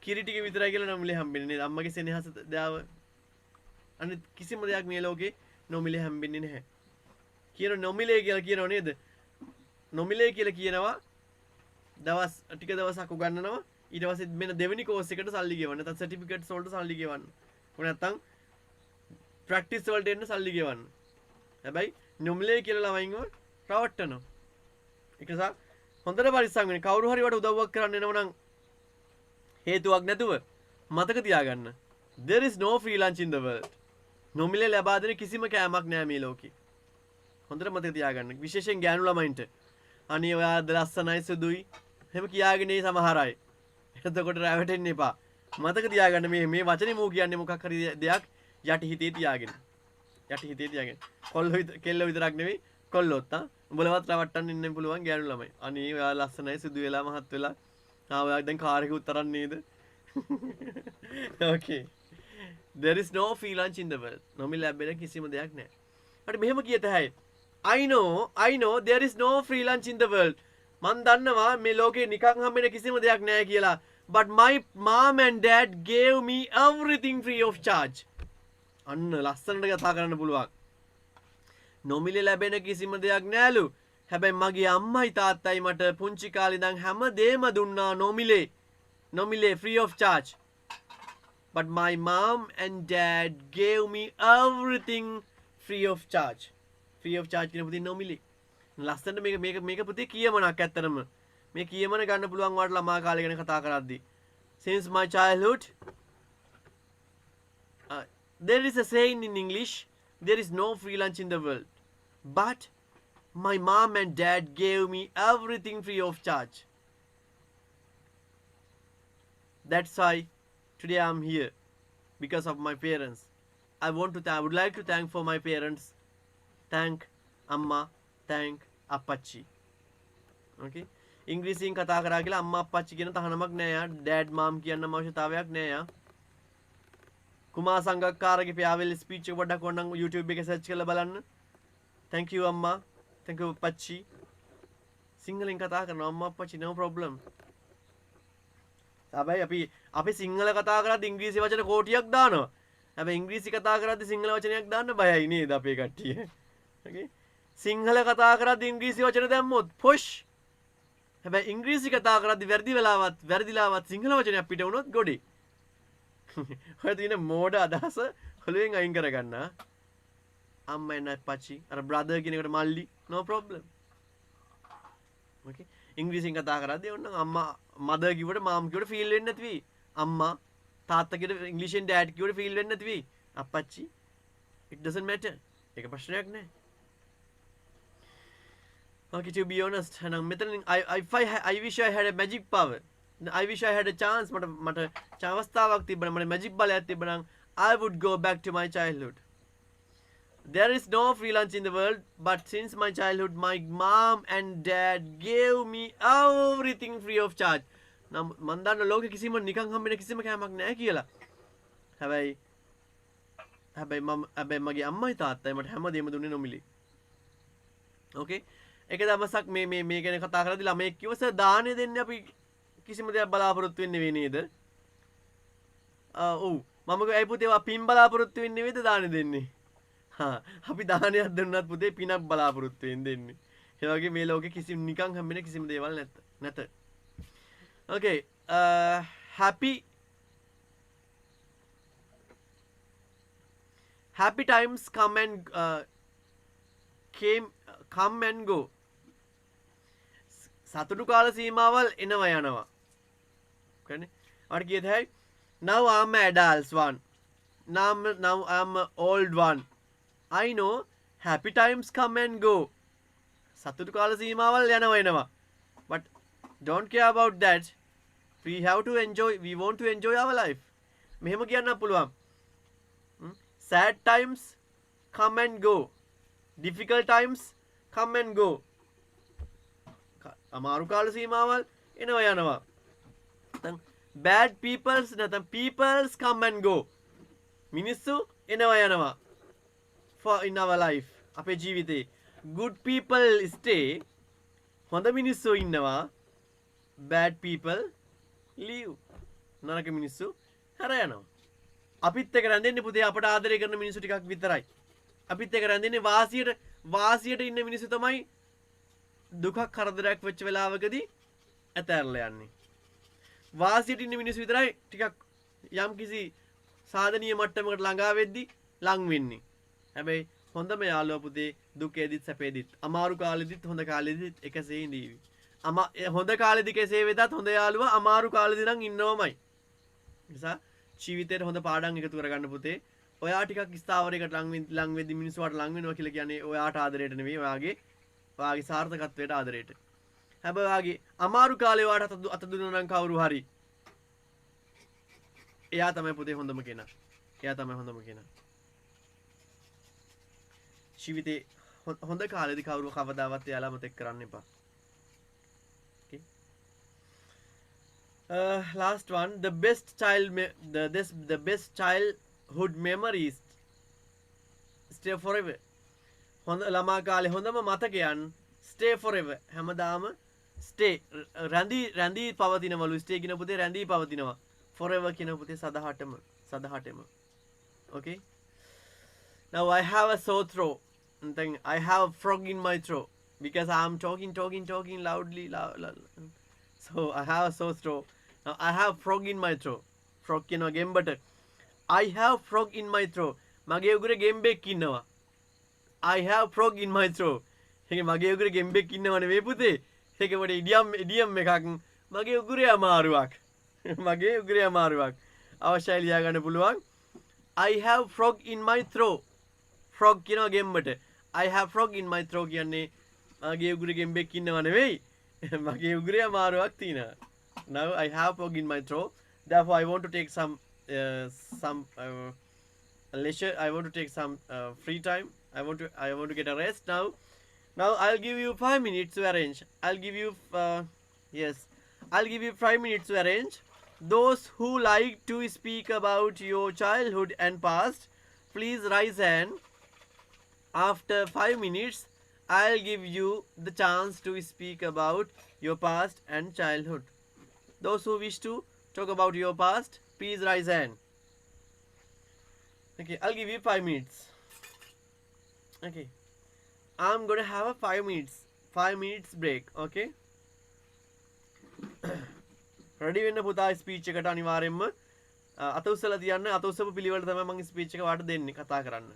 කිරි ටික විතරයි කියලා නොමිලේ හම්බෙන්නේ නේද? අම්මගේ සෙනෙහස දාව. අනිත් කිසිම දෙයක් මේ ලෝකේ නොමිලේ හම්බෙන්නේ නැහැ. කියන නොමිලේ කියලා කියනව නේද? නොමිලේ කියලා කියනවා දවස් ටික දවසක් උගන්වනවා ඊට පස්සේ මෙන්න දෙවෙනි කෝස් එකට සල්ලි ගෙවන්න. නැත්නම් සර්ටිෆිකේට්ස් වලට සල්ලි ගෙවන්න. කොහොම නැත්නම් ප්‍රැක්ටිස් වලට එන්න සල්ලි ගෙවන්න. හැබැයි නොමිලේ කියලා ළමයින්ව රවට්ටනවා. ඒක නිසා හොඳට පරිස්සම් වෙන්න. කවුරු හරි වට උදව්වක් කරන්න එනව නම් හේතුවක් නැතුව මතක තියාගන්න. There is no free lunch in the world. නොමිලේ ලබා දෙන කිසිම කෑමක් නෑ මේ ලෝකේ. හොඳට මතක තියාගන්න. විශේෂයෙන් ගෑනු ළමයින්ට. අනේ ඔයාද ලස්සනයි සුදුයි. එහෙම කියාගෙන ඉන්නේ සමහර අය. එතකොට රැවටෙන්න එපා. මතක තියාගන්න මේ වචනේ මූ කියන්නේ මොකක් හරි දෙයක් යටි හිතේ තියාගෙන. යටි හිතේ තියාගෙන. කෙල්ල විතරක් නෙවෙයි කොල්ලොත් උඹලවත් රවට්ටන්න ඉන්න පුළුවන් ගෑනු ළමයි. අනේ ඔයා ලස්සනයි සුදු වෙලා මහත් වෙලා. ඔයා දැන් කාර් එක උත්තරන් නේද? Okay. There is no free lunch in the world. නොමිල ලැබෙන කිසිම දෙයක් නැහැ. හරි මෙහෙම කියත හැයි. I know there is no free lunch in the world. මන් දන්නවා මේ ලෝකේ නිකන් හම්බෙන කිසිම දෙයක් නැහැ කියලා. But my mom and dad gave me everything free of charge. අන්න ලස්සනට කතා කරන්න පුළුවන්. නොමිලේ ලැබෙන කිසිම දෙයක් නෑලු. හැබැයි මගේ අම්මයි තාත්තයි මට පුංචි කාලේ ඉඳන් හැමදේම දුන්නා නොමිලේ. නොමිලේ free of charge. But my mom and dad gave me everything free of charge. Free of charge කියන පුතේ නොමිලේ. ලස්සනට මේක පුතේ කියමනක් ඇත්තටම. මේ කියමන ගන්න පුළුවන් වාට ළමා කාලේ ගැන කතා කරද්දී. Since my childhood there is a saying in English, there is no free lunch in the world. But my mom and dad gave me everything free of charge. That's why today I'm here because of my parents. I would like to thank for my parents. Thank Amma, thank Appachi. Okay? ඉංග්‍රීසියෙන් කතා කරා කියලා අම්මා අප්පච්චි කියන තහනමක් නෑ යා. ඩෑඩ් මාම් කියන්න අවශ්‍යතාවයක් නෑ යා. කුමාර සංගක්කාරගේ පියාවෙල් ස්පීච් එක පොඩ්ඩක් ඕනනම් YouTube එකේ සර්ච් කරලා බලන්න. Thank you අම්මා. Thank you අප්පච්චි. සිංහලෙන් කතා කරනවා අම්මා අප්පච්චි no problem. හැබැයි අපි සිංහල කතා කරද්දී ඉංග්‍රීසි වචන කෝටියක් දානවා. හැබැයි ඉංග්‍රීසි කතා කරද්දී සිංහල වචනයක් දාන්න බයයි නේද අපේ කට්ටිය. Okay? සිංහල කතා කරද්දී ඉංග්‍රීසි වචන දැම්මොත් push. හැබැයි ඉංග්‍රීසි කතා කරද්දී වැරදිලාවත් සිංහල වචනයක් පිට වුණොත් ගොඩේ. ඔය තියෙන මෝඩ අදහස ඔළුවෙන් අයින් කරගන්න. අම්මා and අප්පච්චි අර බ්‍රදර් කියන එකට මල්ලි no problem. Okay? ඉංග්‍රීසියෙන් කතා කරද්දී ඔන්න අම්මා මදර් කිව්වට මාම් කිව්වට ෆීල් වෙන්නේ නැති වෙයි. අම්මා තාත්තා කිව්වට ඉංග්‍රීසියෙන් ඩෑඩ් කිව්වට ෆීල් වෙන්නේ නැති වෙයි. අප්පච්චි it doesn't matter. ඒක ප්‍රශ්නයක් නෑ. Okay, to be honest, I wish I had a magic power. I wish I had a chance. මට අවස්ථාවක් තිබ්බනම් මට magic බලයක් තිබ්බනම් I would go back to my childhood. There is no free lunch in the world, but since my childhood, my mom and dad gave me everything free of charge. නම් මන් දන්න ලෝකෙ කිසිම නිකන් හම්බෙන කිසිම කෑමක් නැහැ කියලා. හැබැයි මගේ අම්මයි තාත්තයි මට හැමදේම දුන්නේ නොමිලේ. Okay? එක දවසක් මේ ගැන කතා කරද්දි ළමයෙක් කිව්වා සර් දානේ දෙන්නේ අපි කිසිම දෙයක් බලාපොරොත්තු වෙන්නේ නෙවෙයි නේද? ඔව් මම කිව්වා ඇයි පුතේ ඔයා පින් බලාපොරොත්තු වෙන්නේ නෙවෙයිද දානේ දෙන්නේ? අපි දානයක් දුන්නත් පුතේ පිනක් බලාපොරොත්තු වෙන දෙන්නේ. ඒ වගේ මේ ලෝකේ කිසිම නිකන් හම්බෙන කිසිම දේවල් නැත. Okay. Happy times come and go. සතුටු කාල සීමාවල් එනවා යනවා. Okay. අර කියත හැයි now I'm an adult one. Now I'm an old one. I know happy times come and go. සතුටු කාල සීමාවල් යනවා එනවා. But don't care about that. We want to enjoy our life. මෙහෙම කියන්න පුළුවන්. Sad times come and go. Difficult times come and go. අමාරු කාල සීමාවල් එනවා යනවා. Bad peoples නැත්නම් peoples come and go. මිනිස්සු එනවා යනවා. For in our life අපේ ජීවිතේ good people stay. හොඳ මිනිස්සු ඉන්නවා. Bad people leave. නරක මිනිස්සු හැර යනවා. අපිත් එක්ක රැඳෙන්නේ පුතේ අපට ආදරය කරන මිනිස්සු ටිකක් විතරයි. අපිත් එක්ක රැඳෙන්නේ වාසියට ඉන්න මිනිස්සු තමයි දුකක් කරදරයක් වෙච්ච වෙලාවකදී ඇතැරලා යන්නේ. වාසියට ඉන්න මිනිස්සු විතරයි ටිකක් යම්කිසි සාධනීය මට්ටමකට ළඟා වෙද්දී ලං වෙන්නේ. හැබැයි හොඳම යාළුවා පුතේ දුකේදිත් සැපේදිත් අමාරු කාලෙදිත් හොඳ කාලෙදිත් එකසේ ඉඳීවි. හොඳ කාලෙදි කෙසේ වෙතත් හොඳ යාළුවා අමාරු කාලෙදි නම් ඉන්නවමයි. නිසා ජීවිතේට හොඳ පාඩම් එකතු කරගන්න පුතේ. ඔයා ටිකක් ස්ථාවරයකට ලං වෙද්දි මිනිස්සුන්ට ලං වෙනවා කියලා කියන්නේ ඔයාට ආදරයට නෙවෙයි ඔයාගේ සාර්ථකත්වයට ආදරයට. හැබැයි ඔයාගේ අමාරු කාලේ ඔයාට අත දුන්නා නම් කවුරු හරි එයා තමයි පුතේ හොඳම කෙනා. ජීවිතේ හොඳ කාලෙදි කවුරු කවදාවත් එයාලා මතක් කරන්න එපා. Okay. Last one, the best childhood memories stay forever. හොඳ ළමා කාලේ හොඳම මතකයන් stay forever. හැමදාම stay රැඳී පවතිනවලු. stay කියන පුතේ රැඳී පවතිනවා. forever කියන පුතේ සදහටම. Okay. Now I have a sore throat. I have a frog in my throat because I'm talking loudly. So I have a sore throat. Now I have frog in my throat. Frog කියනවා ගෙම්බට. I have frog in my throat. මගේ උගුරේ ගෙම්බෙක් ඉන්නවා. I have frog in my throat. ඒක මගේ උගුරේ ගෙම්බෙක් ඉන්නව නෙවෙයි පුතේ. ඒක පොඩි ඉඩියම් එකක්. මගේ උගුරේ අමාරුවක්. අවශ්‍යයි ලියා ගන්න පුළුවන්. I have frog in my throat. frog කියනවා ගෙම්බට. I have frog in my throat කියන්නේ මගේ උගුරේ ගෙම්බෙක් ඉන්නව නෙවෙයි. මගේ උගුරේ අමාරුවක් තියෙනවා. Now I have frog in my throat. Therefore I want to take some leisure. I want to take some free time. I want to get a rest now. Now I'll give you 5 minutes to arrange. I'll give you 5 minutes to arrange. Those who like to speak about your childhood and past, please raise hand. After 5 minutes, I'll give you the chance to speak about your past and childhood. Those who wish to talk about your past, please raise hand. Okay, I'll give you 5 minutes. Okay, I'm gonna have a 5 minutes break. Okay. Ready වෙන්න පුතා speech එකට අනිවාර්යෙන්ම අත උස්සලා තියන්න. අත උස්සපු පිළිවෙල තමයි මම ස්පීච් එක වාට දෙන්නේ කතා කරන්න.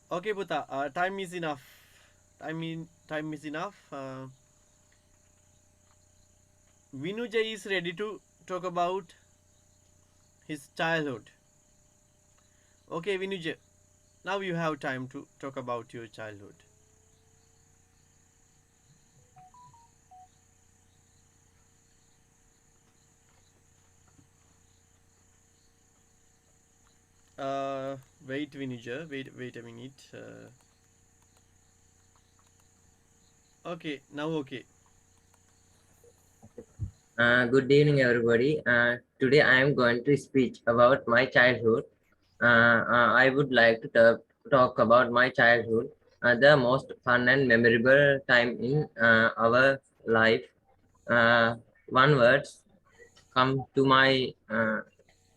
Okay, Puta. Time is enough. Time is enough. Vinuja is ready to talk about his childhood. Okay, Vinuja. Now you have time to talk about your childhood. Wait, Vinuja. Wait a minute. Okay, now okay. Good evening, everybody. Today I am going to speak about my childhood. I would like to talk about my childhood, the most fun and memorable time in our life. Uh, One words come to my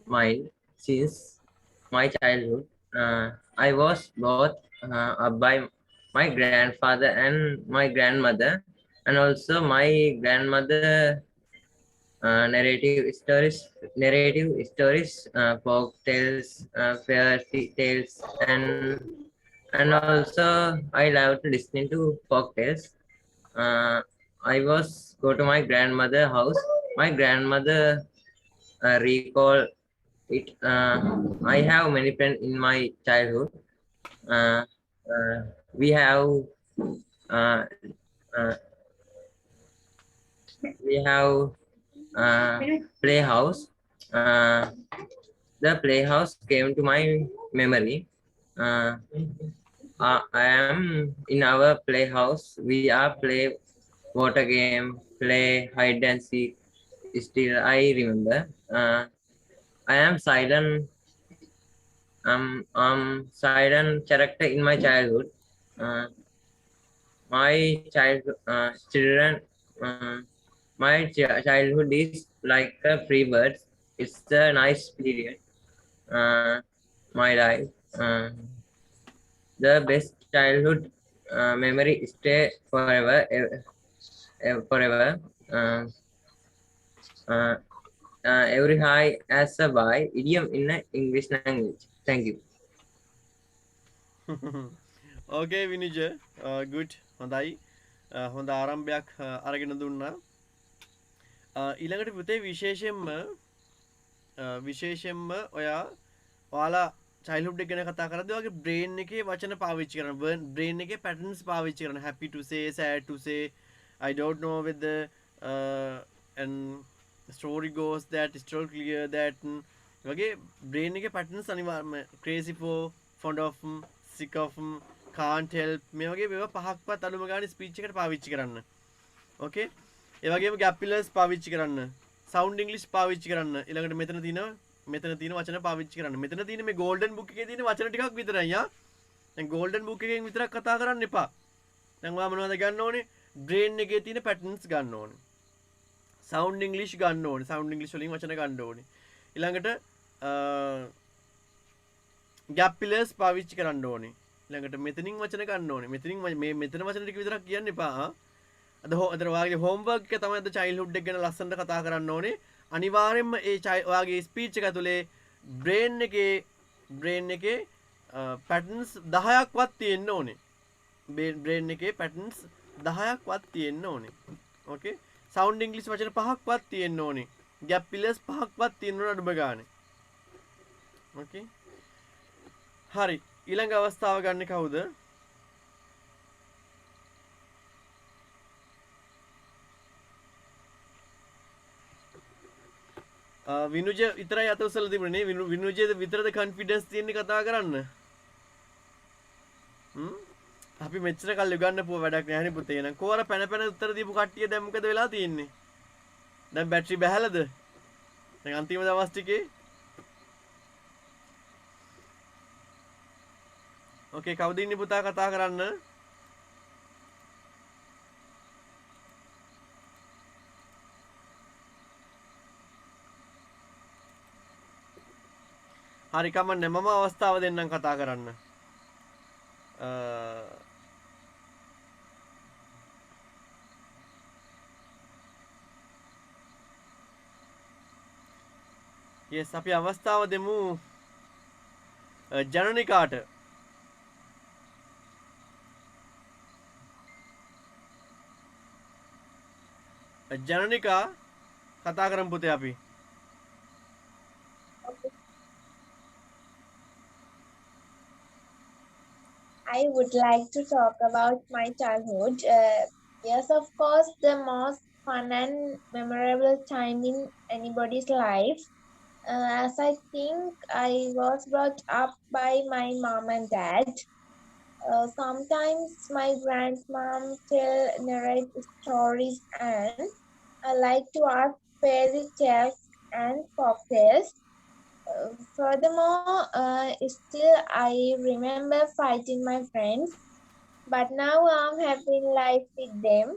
mind since my childhood. I was brought up by my grandfather and my grandmother, and also my grandmother narrative stories, folk tales, fairy tales, and also I love to listen to folk tales. Uh, I was go to my grandmother house. My grandmother recall it. I have many friends in my childhood. Uh, we have uh, uh, we have uh, playhouse. Uh, the playhouse came to my memory. Uh, I am in our playhouse. We are play water game, play hide and seek. Still, I remember. I am silent. Silent character in my childhood. Uh, my children. Uh, childhood is like a free birds. It's a nice period. Uh, my life. The best childhood memory stay forever, forever. Uh, uh, every high as a buy idiom in the English language. Thank you. Okay, Vinuja. Good. හොඳයි. හොඳ ආරම්භයක් අරගෙන දුන්නා. ඊළඟට පුතේ විශේෂයෙන්ම ඔයාලා චයිල්ඩ්හුඩ් එක ගැන කතා කරද්දී ඔයාගේ බ්‍රේන් එකේ වචන පාවිච්චි කරන්න. බ්‍රේන් එකේ පැටර්න්ස් පාවිච්චි කරන්න. happy to say, sad to say, I don't know whether and story goes that still clear that වගේ බ්‍රේන් එකේ පැටර්න්ස් අනිවාර්යයෙන්ම crazy for, fond of, sick of, can't help මේ වගේ මේවා පහක්වත් අඩුම ගානේ ස්පීච් එකට පාවිච්චි කරන්න. ඕකේ? ඒ වගේම ගැප්පිලර්ස් පාවිච්චි කරන්න. සවුන්ඩ් ඉංග්ලිෂ් පාවිච්චි කරන්න. ඊළඟට මෙතන තියෙන වචන පාවිච්චි කරන්න. මෙතන තියෙන මේ ගෝල්ඩන් බුක් එකේ තියෙන වචන ටිකක් විතරයි ආ. දැන් ගෝල්ඩන් බුක් එකෙන් විතරක් කතා කරන්න එපා. දැන් ඔයා මොනවද ගන්න ඕනේ? බ්‍රේන් එකේ තියෙන පැටර්න්ස් ගන්න ඕනේ. සවුන්ඩ් ඉංග්ලිෂ් ගන්න ඕනේ. සවුන්ඩ් ඉංග්ලිෂ් වලින් වචන ගන්න ඕනේ. ඊළඟට ගැප්පිලර්ස් පාවිච්චි කරන්න ඕනේ. ඊළඟට මෙතනින් වචන ගන්න ඕනේ. මෙතනින් මේ මෙතන වචන ටික විතරක් කියන්න එපා. අද ඔයාගේ හෝම්වර්ක් එක තමයි අද චයිල්ඩ්හුඩ් එක ගැන ලස්සනට කතා කරන්න ඕනේ. අනිවාර්යෙන්ම ඔයාගේ ස්පීච් එක ඇතුලේ බ්‍රේන් එකේ පැටර්න්ස් 10ක්වත් තියෙන්න ඕනේ. බ්‍රේන් එකේ පැටර්න්ස් 10ක්වත් තියෙන්න ඕනේ. ඕකේ? සවුන්ඩ් ඉංග්ලිෂ් වචන 5ක්වත් තියෙන්න ඕනේ. ගැප් පිලර්ස් 5ක්වත් තියෙන්න ඕන අඩුම ගානේ. ඕකේ? හරි. ඊළඟ අවස්ථාව ගන්න කවුද? විනුජ විතරයි අත උසලා තිබුණේ නේ. විනුජේද විතරද කොන්ෆිඩන්ස් තියෙන්නේ කතා කරන්න? අපි මෙච්චර කල් යොගන්නපුව වැඩක් නෑ නේ පුතේ. එහෙනම් කෝර පැන උත්තර දීපු කට්ටිය දැන් මොකද වෙලා තියෙන්නේ? දැන් බැටරි බැහැලාද? දැන් අන්තිම දවස් ටිකේ. ඕකේ කවුද ඉන්නේ පුතා කතා කරන්න? හරි කමන්නේ මම අවස්ථාව දෙන්නම් කතා කරන්න. yes අපි අවස්ථාව දෙමු ජනනිකාට. ජනනිකා කතා කරමු පුතේ අපි. I would like to talk about my childhood. Yes, of course, the most fun and memorable time in anybody's life. As I think I was brought up by my mom and dad. Sometimes my grandmom narrate stories, and I like to ask fairy tales and folktales. Furthermore, still I remember fighting my friends, but now I'm happy in life with them.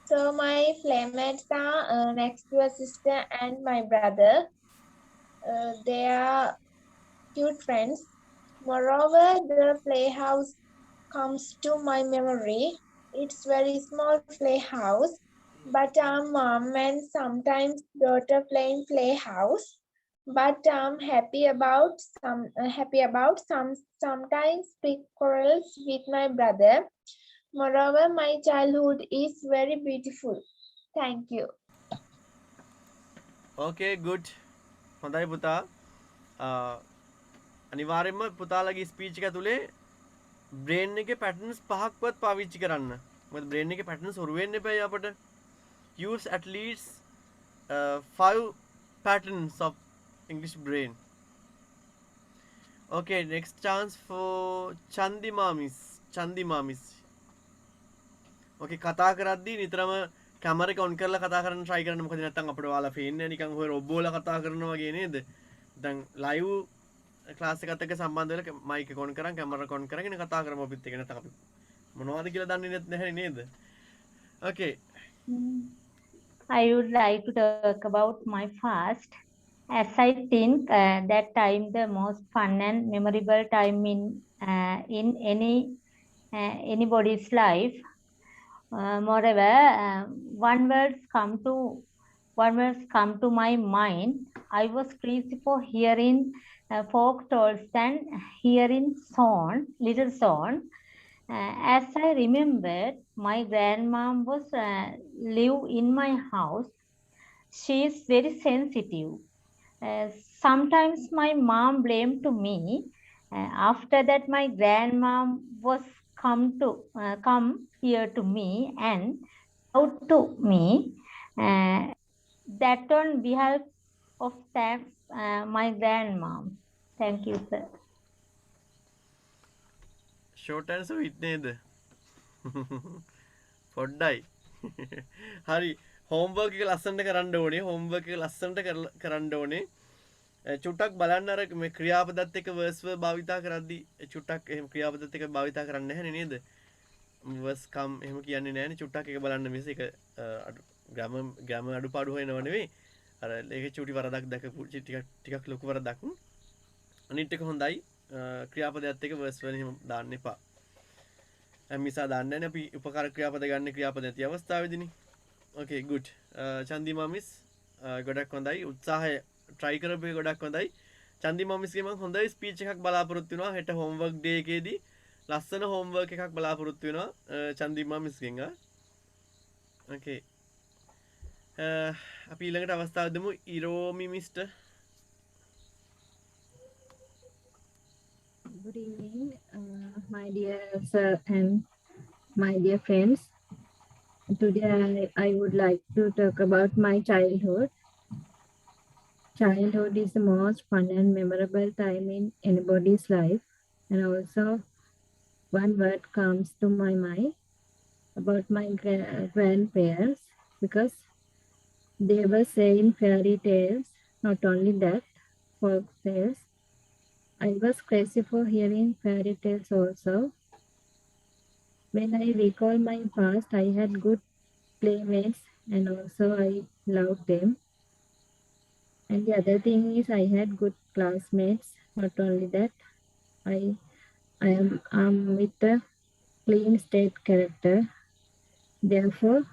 So my playmates are next to a sister and my brother. They are cute friends. Moreover, the playhouse comes to my memory. It's very small playhouse, but our mom and sometimes daughter play in playhouse. But I'm happy about sometimes big quarrels with my brother. Moreover, my childhood is very beautiful. Thank you. Okay good. හොඳයි පුතා. අනිවාර්යෙන්ම පුතාලගේ speech එක තුලේ brain එකේ patterns පහක්වත් පාවිච්චි කරන්න. මොකද brain එකේ patterns හුරු වෙන්න එපා අපිට. Use at least 5 patterns of English brain. Okay, next chance for Chandima Miss. Okay, කතා කරද්දී නිතරම කැමරා එක ඔන් කරලා කතා කරන්න try කරන්න. මොකද නැත්තම් අපිට ඔයාලා පේන්නේ නිකන් ඔය රොබෝලා කතා කරනවා වගේ නේද? දැන් live ක්ලාස් එකත් එක්ක සම්බන්ධ වෙලා මයික් එක ඔන් කරන් කැමරා එක ඔන් කරගෙන කතා කරමු අපිත් එක්ක. නැත්තම් අපි මොනවද කියලා දන්නේ නැහැ නේද? Okay. I would like to talk about my past, as I think that time the most fun and memorable time in anybody's life. Moreover, one words come to my mind. I was crazy for hearing folk tales and hearing little song. As I remembered, my grandmom was live in my house. She is very sensitive. Sometimes my mom blamed to me. After that, my grandmom was come here to me and out to me. That on behalf of thanks my grandmom. Thank you, sir. Short and sweet නේද? පොඩ්ඩයි. හරි. homework එක ලස්සනට කරන්න ඕනේ. homework එක ලස්සනට කරන්න ඕනේ. චුට්ටක් බලන්න අර මේ ක්‍රියාපදත් එක්ක verse verb භාවිතා කරද්දී චුට්ටක් එහෙම ක්‍රියාපදත් එක්ක භාවිතා කරන්නේ නැහැනේ නේද? verse come එහෙම කියන්නේ නැහැනේ. චුට්ටක් එක බලන්න මිස ඒක grammar අඩුපාඩු හොයනව නෙවෙයි. අර ඒකේ චුටි වරදක් දැකපු ටිකක් ලොකු වරදක්. අනිත් එක හොඳයි. ක්‍රියාපදයත් එක්ක verse වල එහෙම දාන්න එපා. මිසා දාන්න නැහැ අපි උපකාර ක්‍රියාපද ගන්න ක්‍රියාපද නැති අවස්ථාවේදීනේ. Okay, good. චන්දිමා මිස් ගොඩක් හොඳයි. උත්සාහය try කරපු එක ගොඩක් හොඳයි. චන්දිමා මිස්ගේ මම හොඳයි ස්පීච් එකක් බලාපොරොත්තු වෙනවා. හෙට homework day එකේදී ලස්සන homework එකක් බලාපොරොත්තු වෙනවා චන්දිමා මිස්ගෙන්. Okay. අපි ඊළඟට අවස්ථාව දෙමු ඉරෝමි mister. Good evening, my dear sir and my dear friends. Today I would like to talk about my childhood. Childhood is the most fun and memorable time in anybody's life. And also one word comes to my mind about my grandparents, because they were saying fairy tales. Not only that, folk tales. I was crazy for hearing fairy tales also. When I recall my past, I had good playmates and also I loved them. And the other thing is I had good classmates. Not only that, I am with a clean state character. Therefore,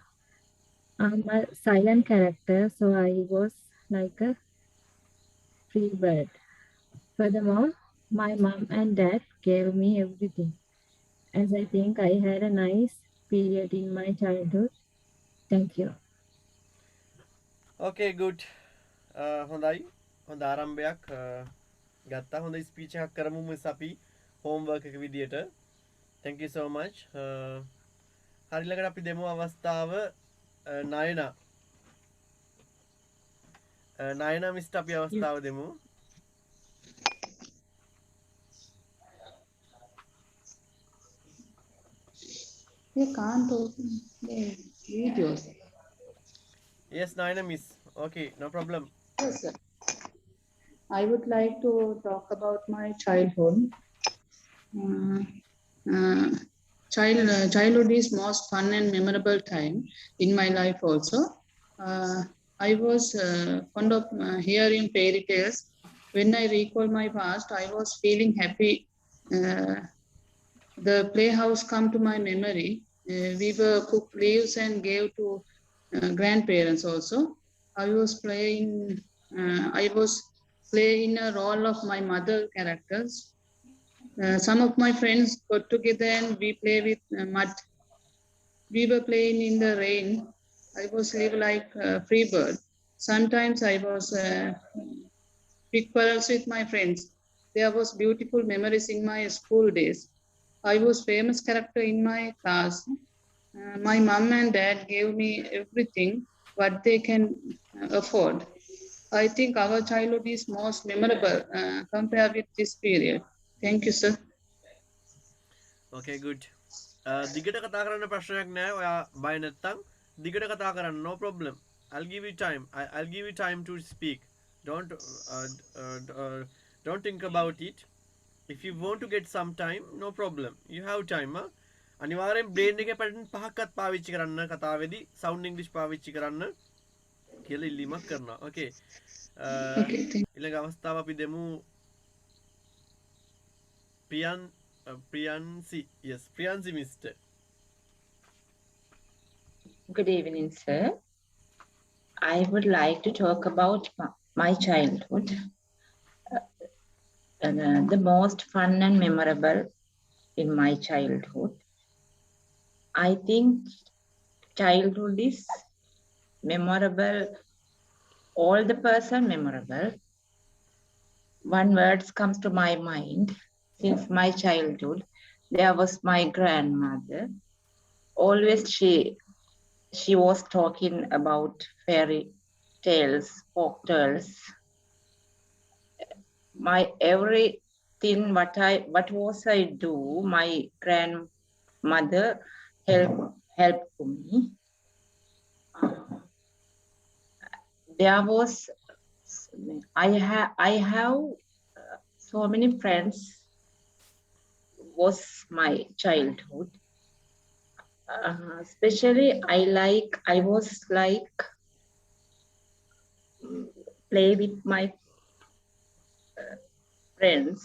I'm a silent character, so I was like a free bird. Furthermore, my mom and dad gave me everything, as I think I had a nice period in my childhood. Thank you. Okay, good. හොඳයි. හොඳ ආරම්භයක් ගත්තා. හොඳ speech එකක් කරමු miss අපි homework එක විදියට. Thank you so much. හරි ළඟට අපි දෙමු අවස්ථාව නයනා. නයනා මිස්ට අපි අවස්ථාව දෙමු. They can't open the videos. Yes, Nayana miss. Okay, no problem. Yes, sir. I would like to talk about my childhood. Childhood is most fun and memorable time in my life also. I was fond of hearing fairy tales. When I recall my past, I was feeling happy. The playhouse come to my memory. We were cooked leaves and gave to grandparents also. I was playing a role of my mother characters. Some of my friends got together and we play with mud. We were playing in the rain. I was live like a free bird. Sometimes I was pick quarrels with my friends. There was beautiful memories in my school days. I was famous character in my class. My mom and dad gave me everything what they can afford. I think our childhood is most memorable compared with this period. Thank you, sir. Okay, good. දිගට කතා කරන්න ප්‍රශ්නයක් නෑ. ඔයා බය නැත්තම් දිගට කතා කරන්න, no problem. I'll give you time. I'll give you time to speak. Don't think about it. If you want to get some time, no problem. You have time. අනිවාර්යෙන් බ්‍රේන් එකේ පැටර්න් පහක්වත් පාවිච්චි කරන්න කතාවේදී sound english පාවිච්චි කරන්න කියලා ඉල්ලීමක් කරනවා. Okay. ඊළඟ අවස්ථාව අපි දෙමු Priyansi. Yes, Priyansi Mr. Good evening, sir. I would like to talk about my childhood. The most fun and memorable in my childhood. I think childhood is memorable, all the person memorable. One word comes to my mind. Since my childhood, there was my grandmother. Always she was talking about fairy tales, folk tales. My everything what was I do, my grandmother helped me. There was I have so many friends. Was my childhood. Especially I was like play with my friends.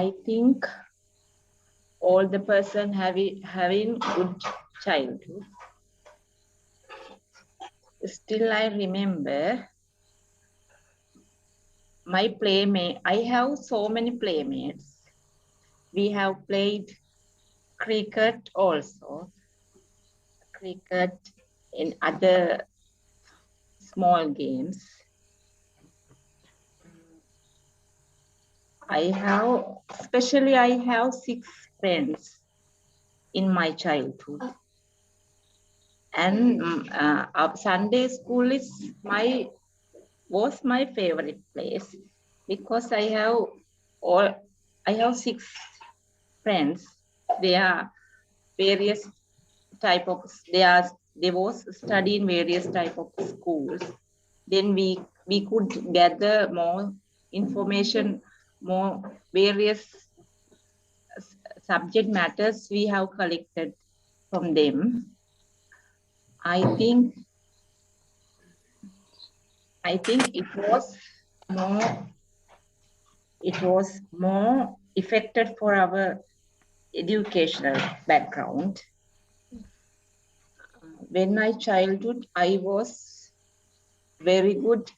I think all the person having good childhood. Still I remember my playmate. I have so many playmates. We have played cricket also. Cricket in other small games. I have 6 friends in my childhood. And Sunday school was my favorite place because I have 6 friends. They are various type of they was study in various type of schools. Then we could gather more information, more various subject matters we have collected from them. I think it was more affected for our educational background. When my childhood, I was very good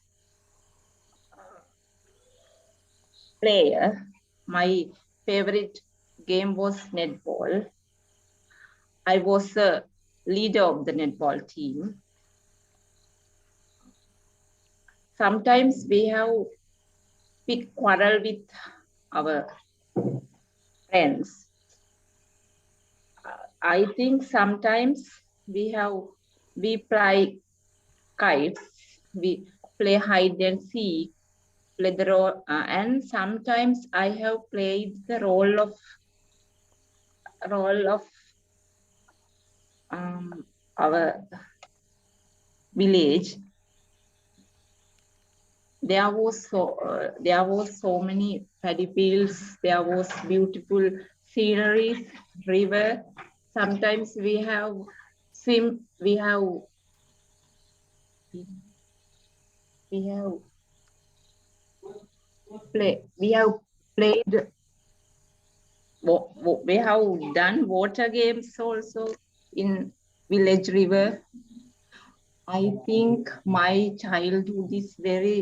player. My favorite game was netball. I was a leader of the netball team. sometimes we have big quarrel with our friends. I think sometimes we play kites, we play hide and seek, play the role, and sometimes I have played the role of our village. There was so many paddy fields. There was beautiful sceneries, river. Sometimes we have swim. We have played. We have done water games also in village river. I think my childhood is very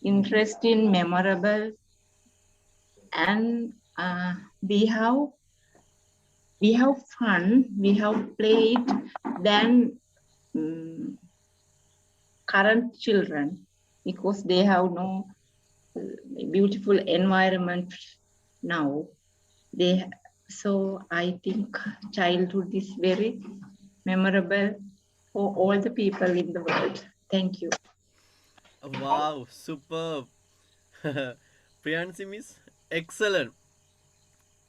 interesting, memorable, and we have fun. We have played than current children because they have no beautiful environment now. So I think childhood is very memorable for all the people in the world. Thank you. Wow, superb. Priyansi Miss, excellent.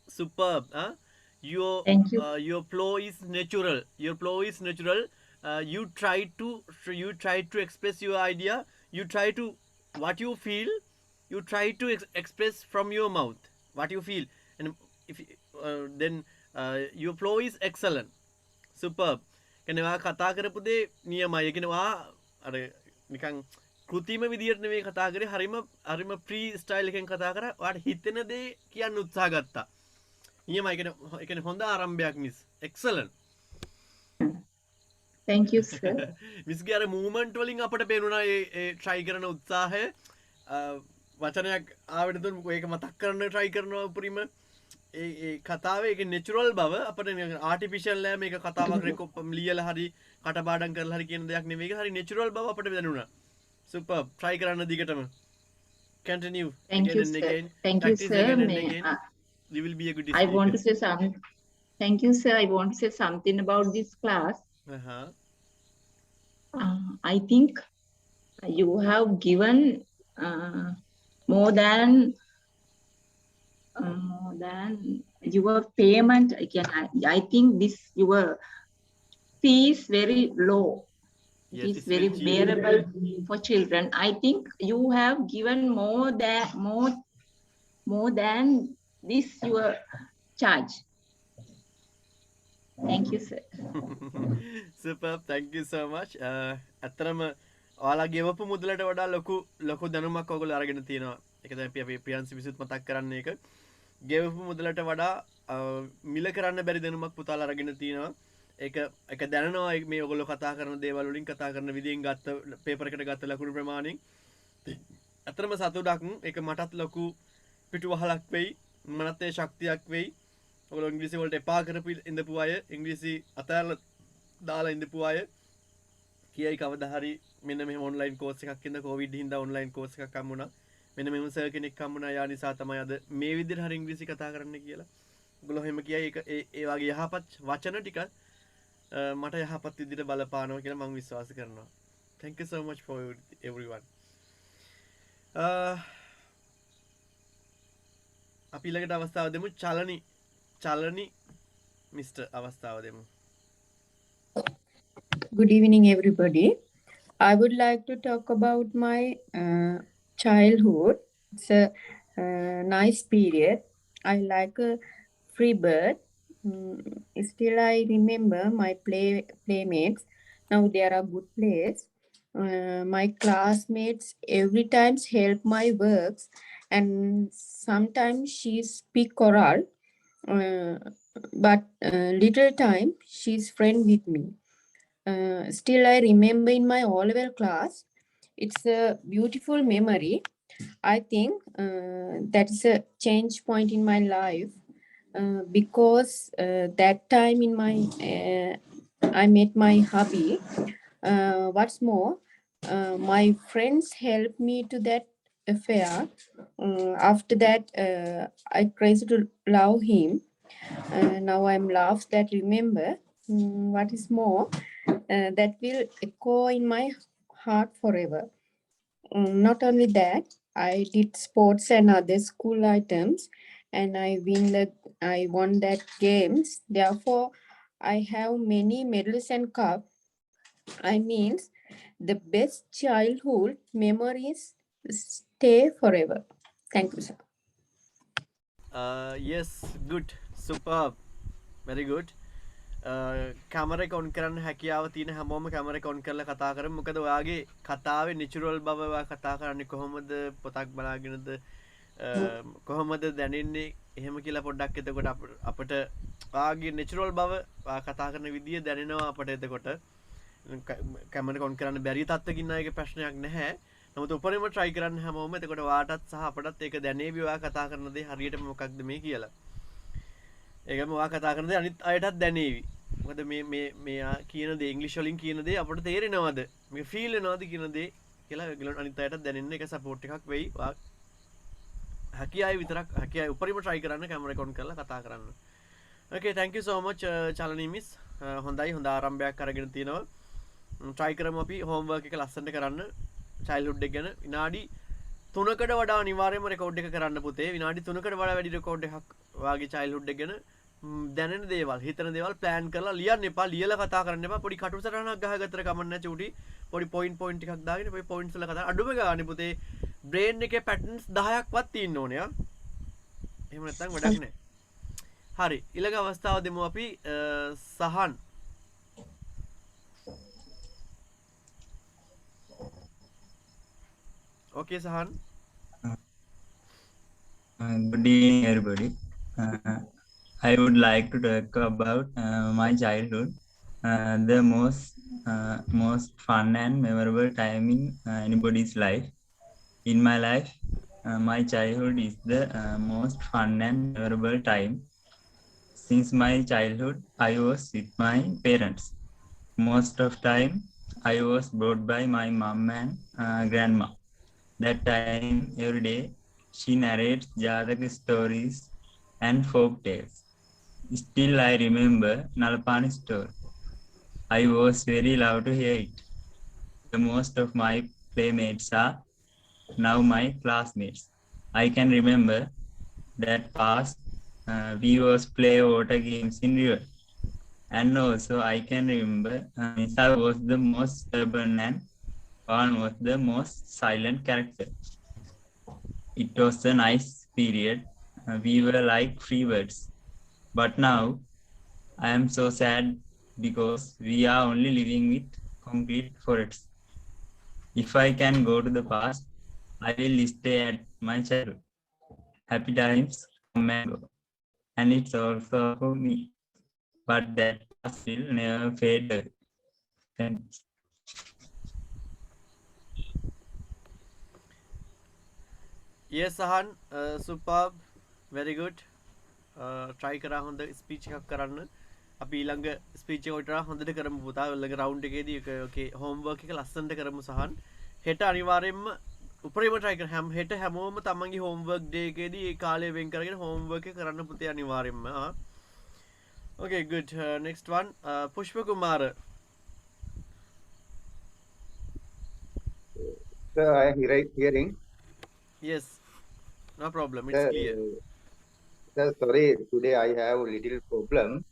Superb. Huh? Thank you. Your flow is natural. Your flow is natural. You try to express your idea. You try to what you feel. You try to express from your mouth what you feel, and if then your flow is excellent. Superb. කියන්නේ ඔයා කතා කරපු දේ නියමයි. ඒ කියන්නේ ඔයා අර නිකන් කෘතිම විදියට නෙවෙයි කතා කරේ. හරිම ෆ්‍රී ස්ටයිල් එකෙන් කතා කරා. ඔයාට හිතෙන දේ කියන්න උත්සාහ ගත්තා. නියමයි. ඒ කියන්නේ හොඳ ආරම්භයක් miss. Excellent. Thank you, sir. මිස්ගේ අර මූවමන්ට් වලින් අපට පේනුණා ඒ try කරන උත්සාහය. වචනයක් ආවෙත් ඒක මතක් කරන්න try කරනවා උපරිම. ඒ කතාවේ ඒක natural බව අපිට artificial නෑ මේක කතාවක් ලියලා හරි කටපාඩම් කරලා හරි කියන දෙයක් නෙවෙයි. ඒක හරි natural බව අපිට දැනුණා. Superb. Try කරන්න දිගටම. Continue. Thank again you, and sir. again. Thank you, Practice sir. again and May, again. You will be a good I speaker. want to say something. Thank you, sir. I want to say something about this class. Uh-huh. I think you have given more than your payment. I think this your fee is very low. Yes, It is it's very cheap. bearable for children. I think you have given more than this your charge. Thank you, sir. Superb. Thank you so much. අතරම ඔයාලා ගෙවපු මුදලට වඩා ලොකු දැනුමක් ඔයගොල්ලෝ අරගෙන තියෙනවා. ඒක තමයි අපි ප්‍රියන්සි විසුත් මතක් කරන්නේ ඒක. ගෙවපු මුදලට වඩා මිල කරන්න බැරි දැනුමක් පුතාලා අරගෙන තියෙනවා. ඒක දැනනවා මේ ඔයගොල්ලෝ කතා කරන දේවල් වලින් කතා කරන විදිහෙන් ගත්ත පේපර් එකට ගත්ත ලකුණු ප්‍රමාණයෙන්. අතරම සතුටක් ඒක මටත් ලොකු පිටුවහලක් වෙයි. මනත් ඒ ශක්තියක් වෙයි. ඔයගොල්ලෝ ඉංග්‍රීසි වලට එපා කරපු ඉඳපු අය ඉංග්‍රීසි අතහැරලා දාලා ඉඳපු අය කියයි කවදා හරි මෙන්න මෙහෙම ඔන්ලයින් කෝස් එකක් ඉඳ කොවිඩ් හින්දා ඔන්ලයින් කෝස් එකක් හම්බුණා. මෙන්න මෙහෙම සර් කෙනෙක් හම්බුණා. යා නිසා තමයි අද මේ විදිහට හරි ඉංග්‍රීසි කතා කරන්න කියලා. ඔයගොල්ලෝ එහෙම කියයි ඒක ඒ වගේ යහපත් වචන ටික මට යහපත් විදිහට බලපානවා කියලා මම විශ්වාස කරනවා. Thank you so much for everyone. අපි ළඟට අවස්ථාව දෙමු චලනි මිස්ටර් අවස්ථාව දෙමු. Good evening, everybody. I would like to talk about my childhood. It's a nice period. I like a free bird. Still, I remember my playmates. Now there are good players. My classmates every time help my works, and sometimes she speak oral. But little time she's friend with me. Still, I remember in my O-level class, it's a beautiful memory. I think that's a change point in my life because that time in my I met my hubby. What's more, My friends helped me to that affair. After that, I crazy to love him. Now I'm laughs that remember what is more that will echo in my heart forever. Not only that, I did sports and other school items, and I won that games. Therefore, I have many medals and cup. I mean, the best childhood memories stay forever. Thank you, sir. Yes, good, superb, very good. Camera කොන් කරන්න හැකියාව තියෙන හැමෝම camera කොන් කරලා කතා කරමු. මොකද ඔයාගේ කතාවේ නිචුරල් බව ඔයා කතා කරන්නේ කොහොමද, පොතක් බලාගෙනද, කොහොමද දැනෙන්නේ, එහෙම කියලා පොඩ්ඩක් එතකොට අපිට ඔයාගේ නිචුරල් බව ඔයා කතා කරන විදිය දැනෙනවා අපිට. එතකොට කැමර කොන් කරන්න බැරි තත්ත්වකින් අයගේ ප්‍රශ්නයක් නැහැ. නමුත් උපරිම try කරන්න හැමෝම. එතකොට ඔයාටත් සහ අපටත් ඒක දැනේවි ඔයා කතා කරන දේ හරියටම මොකක්ද මේ කියලා. ඒකම ඔයා කතා කරන දේ අනිත් අයටත් දැනේවි. මොකද මෙයා කියන දේ ඉංග්‍රීසි වලින් කියන දේ අපිට තේරෙනවද, මේක ෆීල් වෙනවද කියන දේ කියලා ඒගොල්ලෝ අනිත් අයටත් දැනෙන්න එක සපෝට් එකක් වෙයි. ඔයා හැකියාව විතරක් හැකියාව උපරිම try කරන්න කැමරා ඔන් කරලා කතා කරන්න. Okay, thank you so much Chalani miss. හොඳයි, හොඳ ආරම්භයක් අරගෙන තිනවා. try කරමු අපි homework එක ලස්සනට කරන්න. childhood එක ගැන විනාඩි 3කට වඩා අනිවාර්යයෙන්ම රෙකෝඩ් එක කරන්න පුතේ. විනාඩි 3කට වඩා වැඩි රෙකෝඩ් එකක් ඔයාගේ childhood එක ගැන දැනෙන දේවල්, හිතන දේවල් ප්ලෑන් කරලා ලියන්න එපා. ලියලා කතා කරන්න එපා. පොඩි කටුසටහනක් ගහගත්තට කමක් නැහැ චූටි. පොඩි පොයින්ට් ටිකක් දාගෙන පොඩි පොයින්ට්ස් වල කතා. අඩුම ගානේ පුතේ බ්‍රේන් එකේ පැටර්න්ස් 10ක්වත් තියෙන්න ඕනේ ආ. එහෙම නැත්නම් වැඩක් නැහැ. හරි. ඊළඟ අවස්ථාව දෙමු අපි සහන්. Okay, Sahan. Good evening, everybody. I would like to talk about my childhood, the most fun and memorable time in anybody's life. In my life, my childhood is the most fun and memorable time. Since my childhood, I was with my parents. Most of time, I was brought by my mom and grandma. That time, every day, she narrates Jataka stories and folk tales. Still, I remember Nalapani story. I was very loud to hear it. The most of my playmates are now my classmates. I can remember that past we was play water games in river. And also, I can remember Nisa was the most stubborn and Pawan was the most silent character. It was a nice period. We were like free birds. But now, I am so sad because we are only living with concrete forests. If I can go to the past, I will stay at my childhood. Happy times come and go. And it's also for me. But that past will never fade away. Thanks. Yes, Sahan, superb, very good. Try කරා හොඳ speech එකක් කරන්න. අපි ඊළඟ speech එක වලට හොඳට කරමු පුතා. ඊළඟ රවුන්ඩ් එකේදී okay homework එක ලස්සනට කරමු සහන්. හෙට අනිවාර්යයෙන්ම උපරිම try කරන්න. හෙට හැමෝම තමන්ගේ homework day එකේදී ඒ කාලය වෙන් කරගෙන homework එක කරන්න පුතේ අනිවාර්යයෙන්ම. Okay, good. Next one, Pushpa Kumar. Sir, I am hearing. Yes, no problem. It's clear. Sir, sorry, today I have a little problem.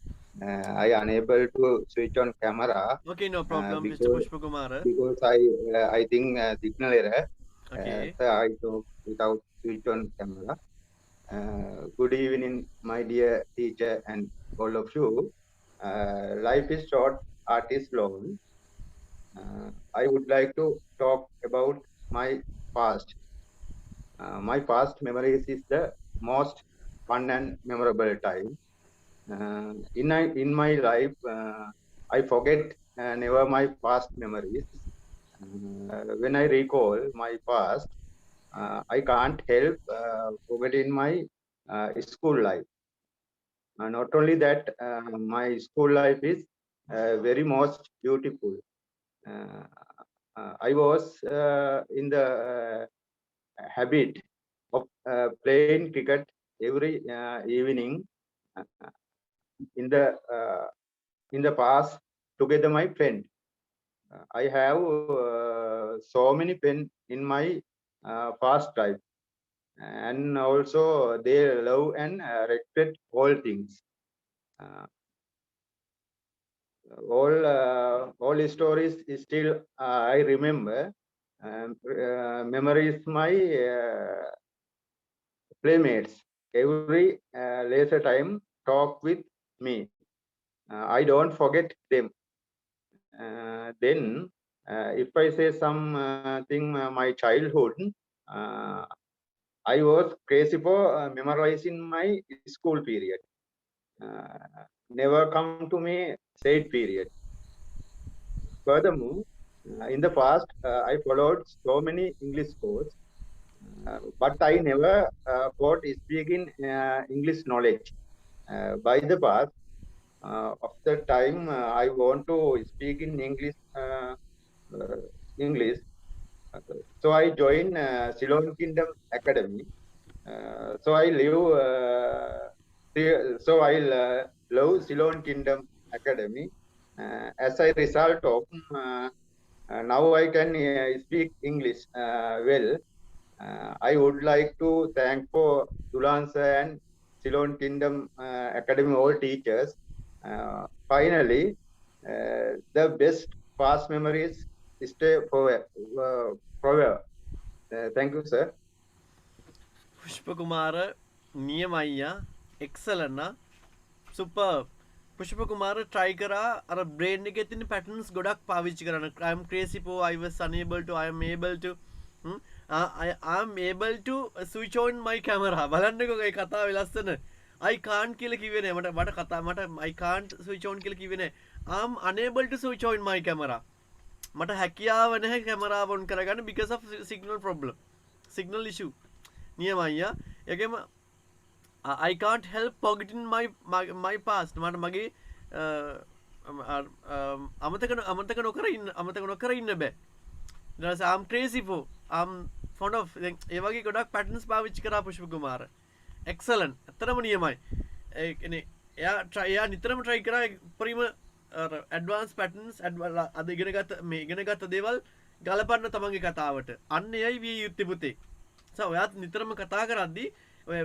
I unable to switch on camera. Okay, no problem, Mr. Pushpa Kumar. Because I think signal error. Okay. So I talk without switch on camera. Good evening, my dear teacher and all of you. Life is short, art is long. I would like to talk about my past. My past memories is the most fun and memorable time. In my life, I forget never my past memories. When I recall my past, I can't help forgetting my school life. Not only that, my school life is very most beautiful. I was in the habit of playing cricket every evening in the past together my friend. I have so many friends in my past life, and also they love and respect all things. Uh, all stories is still I remember. Memory is my playmates. Every leisure time talk with me. I don't forget them. Then if I say some thing my childhood, uh, I was crazy for memorizing my school period. Never come to me said period. Furthermore, in the past, I followed so many English courses, but I never got speaking English knowledge. By the past, of the time, I want to speak in English. English. So I joined Ceylon Kingdom Academy. So I live. So I love Ceylon Kingdom Academy. As a result of now I can speak English well. I would like to thank for Dulan sir and Ceylon Kingdom Academy all teachers. Finally, the best past memories stay forever. Thank you, sir. Pushpakumara නියමයියා එක්සලන්න super. Pushpakumara try කරා අර brain එකේ තියෙන patterns ගොඩක් පාවිච්චි කරන්න. I am crazy for, I was unable to, I am able to, I am able to switch on my camera. බලන්නකෝ ඒ කතාවේ ලස්සන. I can't කියලා කිව්වේ නෑ. මට කතා මට I can't switch on කියලා කිව්වේ නෑ. I am unable to switch on my camera. මට හැකියාව නැහැ කැමරාව on කරගන්න because of signal problem. Signal issue. නියමයියා. ඒකෙම I can't help forgetting my past. මට මගේ අමතක නොකර ඉන්න බෑ. ඊට පස්සේ I'm crazy for, I'm fond of, ඒ වගේ ගොඩක් patterns පාවිච්චි කරා පුෂ්පකුමාර. excellent. ඇත්තටම නියමයි. ඒ කියන්නේ එයා නිතරම try කරා පරිම advanced patterns අද ඉගෙනගත්ත දේවල් ගලපන්න තමන්ගේ කතාවට. අන්න එයයි විය යුත්තේ පුතේ. ඔයාත් නිතරම කතා කරද්දී ඔය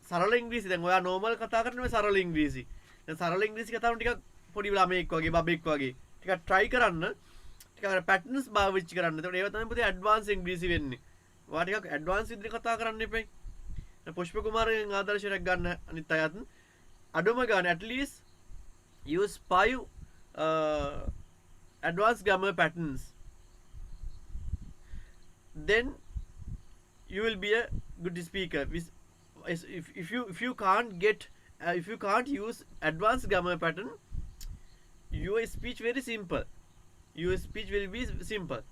සරල ඉංග්‍රීසි, දැන් ඔයා නෝමල් කතා කරන්නේ සරල ඉංග්‍රීසි. දැන් සරල ඉංග්‍රීසි කතාව ටිකක් පොඩි ළමෙක් වගේ බබෙක් වගේ ටිකක් try කරන්න. ටිකක් අර patterns පාවිච්චි කරන්න. එතකොට ඒව තමයි පුතේ advanced ඉංග්‍රීසි වෙන්නේ. ඔයා ටිකක් advanced විදිහට කතා කරන්න එපේ. දැන් පුෂ්පකුමාරගෙන් ආදර්ශයක් ගන්න අනිත් අයත් අඩුම ගන්න at least use 5 advanced grammar patterns. Then you will be a good speaker. If you can't get if you can't use advanced grammar pattern, your speech very simple. Your speech will be simple.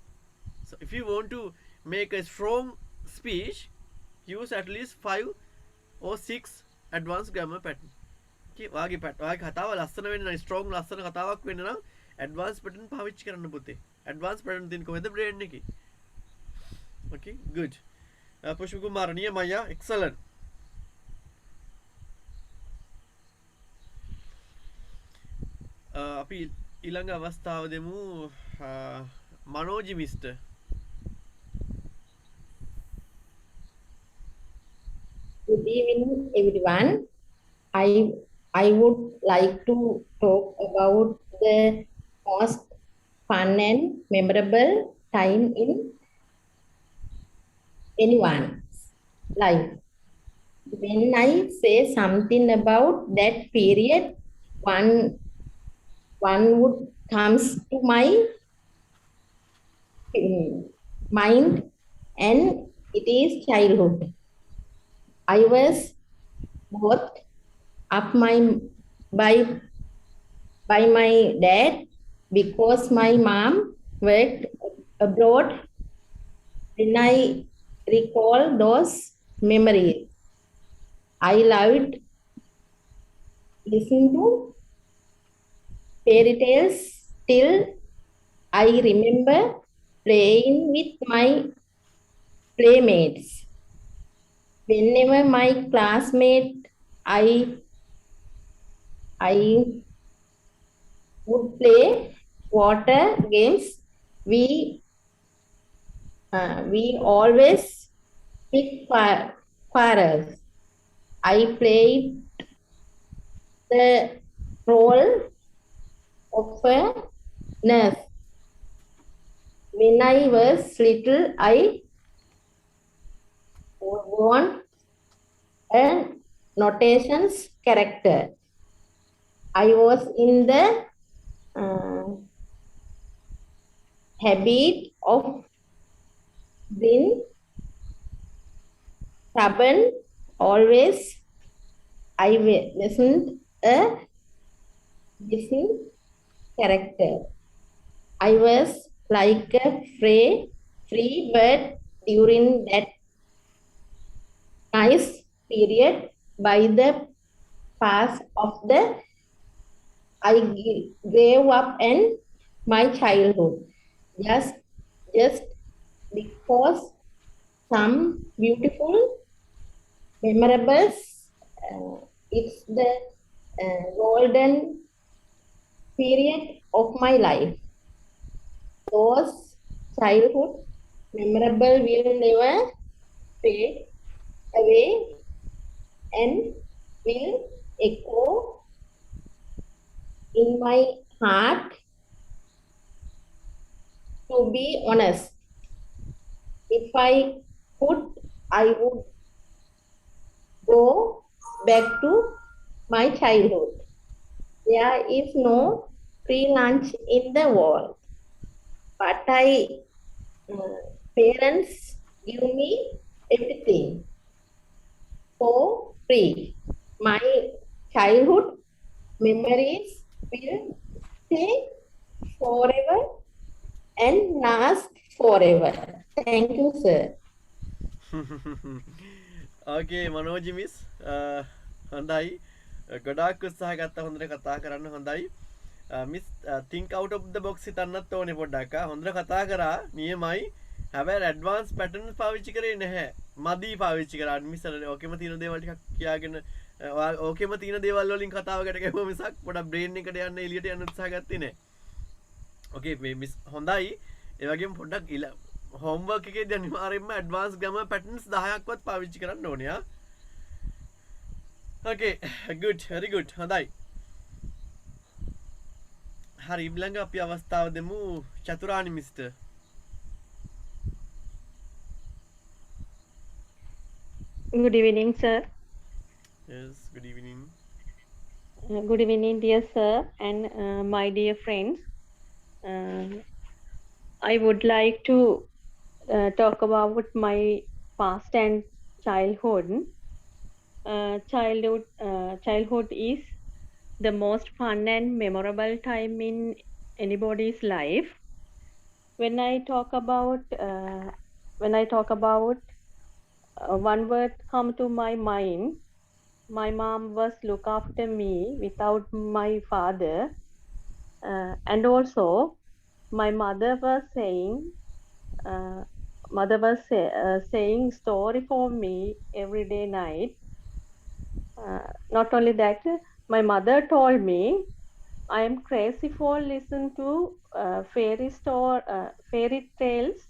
So if you want to make a strong speech, use at least 5 or 6 advanced grammar pattern. Okay, වාගේ කතාව ලස්සන වෙන්න නම් strong ලස්සන කතාවක් වෙන්න නම් advanced pattern පාවිච්චි කරන්න පුතේ. advanced pattern තියෙන කොහෙද brain එකේ. Okay, good. පුෂ්පකුමාර නියමයියා, excellent. අපි ඊළඟ අවස්ථාව දෙමු මනෝජි mister. Good evening, everyone. I would like to talk about the most fun and memorable time in anyone's life. When I say something about that period, one would comes to my mind, and it is childhood. I was brought up by my dad because my mom worked abroad. When I recall those memories, I loved listening to fairy tales till I remember playing with my playmates. Whenever my classmate, I would play water games. We always pick quarrels. I played the role of a nurse. When I was little, I want a notations character. I was in the habit of being stubborn. Always, I wasn't a decent character. I was like a free bird during that nice period. By the pass of the I gave up in my childhood just because some beautiful memorables. It's the golden period of my life. Those childhood memorable will never fade away and will echo in my heart. To be honest, if I could, I would go back to my childhood. There is no free lunch in the world, but parents give me everything for free. My childhood memories will stay forever and last forever. Thank you, sir. Okay, Manoj miss. හොඳයි. ගොඩාක් උත්සාහ ගත්තා හොඳට කතා කරන්න හොඳයි. Miss think out of the box හිතන්නත් ඕනේ පොඩ්ඩක්. හොඳට කතා කරා නියමයි. හැබැයි ඇඩ්වාන්ස් පැටර්න්ස් පාවිච්චි කරේ නැහැ. මදි පාවිච්චි කරා. මිස් ඕකෙම තියෙන දේවල් ටිකක් කියාගෙන ඕකෙම තියෙන දේවල් වලින් කතාවකට ගිහුවා මිසක් පොඩක් බ්‍රේන් එකට යන්න එළියට යන්න උත්සාහ ගත්තේ නැහැ. ඕකේ මිස් හොඳයි. ඒ වගේම පොඩ්ඩක් homework එකේදී අනිවාර්යයෙන්ම ඇඩ්වාන්ස් ග්‍රැමර් පැටර්න්ස් 10ක්වත් පාවිච්චි කරන්න ඕනේ ආ. Okay, good, very good. හොඳයි. හරි ඊළඟ අපි අවස්ථාව දෙමු චතුරානි mister. Good evening, sir. Yes, good evening. Good evening, dear sir and my dear friends. I would like to talk about my past and childhood. Childhood is the most fun and memorable time in anybody's life. When I talk about one word come to my mind. My mom was look after me without my father, and also my mother was saying story for me every day night. Not only that, my mother told me I am crazy for listen to fairy tales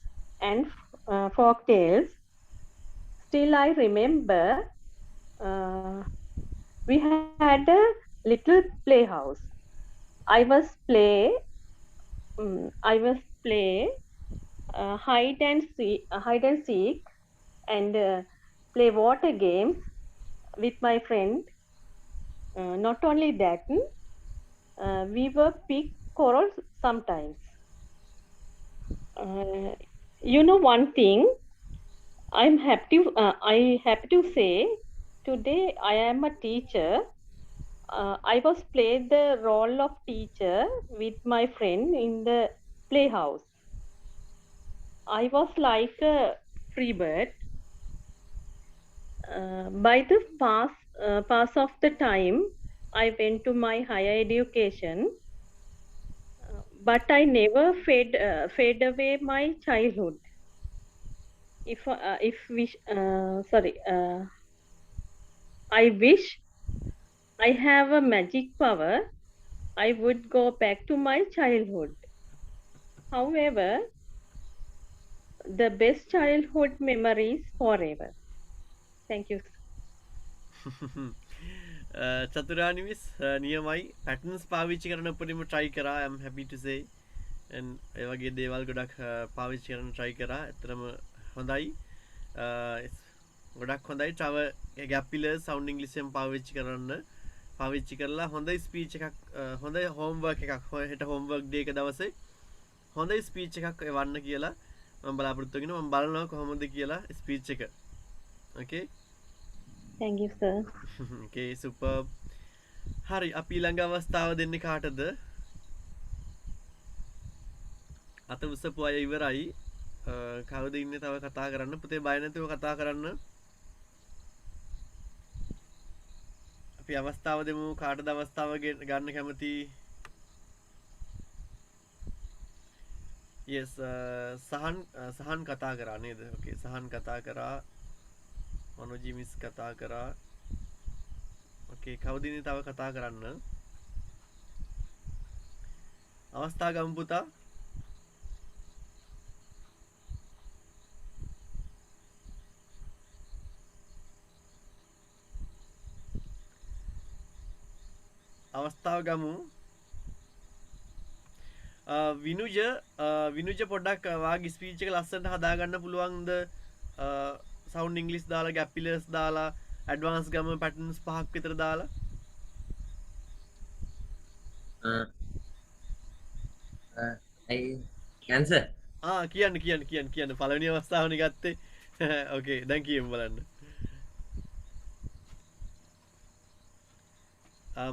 and folk tales. Still, I remember we had a little playhouse. I was play hide and seek and play water games with my friend. Not only that, we were pick corals sometimes. You know one thing, I happy to say today I am a teacher. I was played the role of teacher with my friend in the playhouse. I was like a free bird. By the pass of the time, I went to my higher education. but I never fade away my childhood. I wish I have a magic power, I would go back to my childhood. However, the best childhood memories forever. Thank you. Chaturani miss නියමයි patterns පාවිච්චි කරන උපරිම try කරා. I'm happy to say. and ඒ වගේ දේවල් ගොඩක් පාවිච්චි කරන්න try කරා. ඇත්තටම හොඳයි. ගොඩක් හොඳයි. තව gap fillers sound english එකෙන් පාවිච්චි කරන්න. පාවිච්චි කරලා හොඳයි ස්පීච් එකක් හොඳයි homework එකක් හෙට homework day එක දවසේ හොඳයි ස්පීච් එකක් එවන්න කියලා මම බලාපොරොත්තු වෙනවා. මම බලනවා කොහොමද කියලා ස්පීච් එක. okay Thank you, sir. okay super. හරි අපි ළඟ අවස්ථාව දෙන්නේ කාටද? අත උස්සපු අය ඉවරයි. කවුද ඉන්නේ තව කතා කරන්න? පුතේ බය නැතුව කතා කරන්න. අපි අවස්ථාව දෙමු. කාටද අවස්ථාව ගන්න කැමති? yes සහන් කතා කරා නේද? okay සහන් කතා කරා. මනෝජි මිස් කතා කරා. okay කවුද ඉන්නේ තව කතා කරන්න? අවස්ථාව ගමු පුතා. අවස්ථාව ගමු. විනුජ පොඩ්ඩක් වාගේ ස්පීච් එක ලස්සනට හදාගන්න පුළුවන්ද? සවුන්ඩ් ඉංග්ලිෂ් දාලා ගැප් ෆිලර්ස් දාලා ඇඩ්වාන්ස් ගම පැටර්න්ස් 5ක් විතර දාලා I answer. කියන්න පළවෙනි අවස්ථාවනේ ගත්තේ. okay දැන් කියමු බලන්න.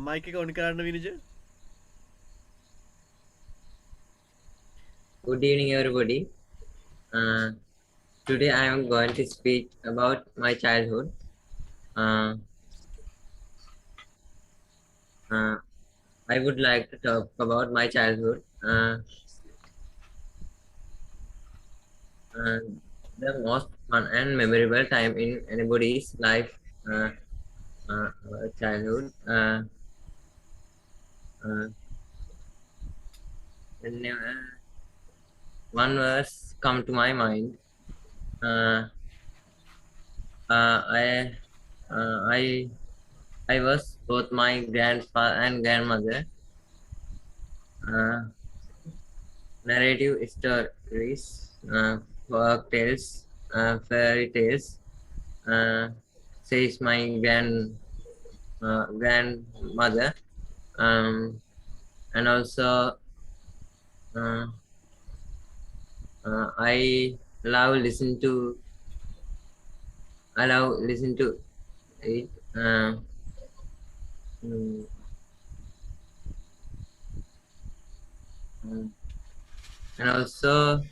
mic එක on කරන්න විනුජ. Good evening, everybody. Today I am going to speak about my childhood. I would like to talk about my childhood. The most fun and memorable time in anybody's life. Childhood. One verse come to my mind. I was both my grandfather and grandmother. Narrative stories, folk tales, fairy tales, says my grandmother, and also I love listen to it. And also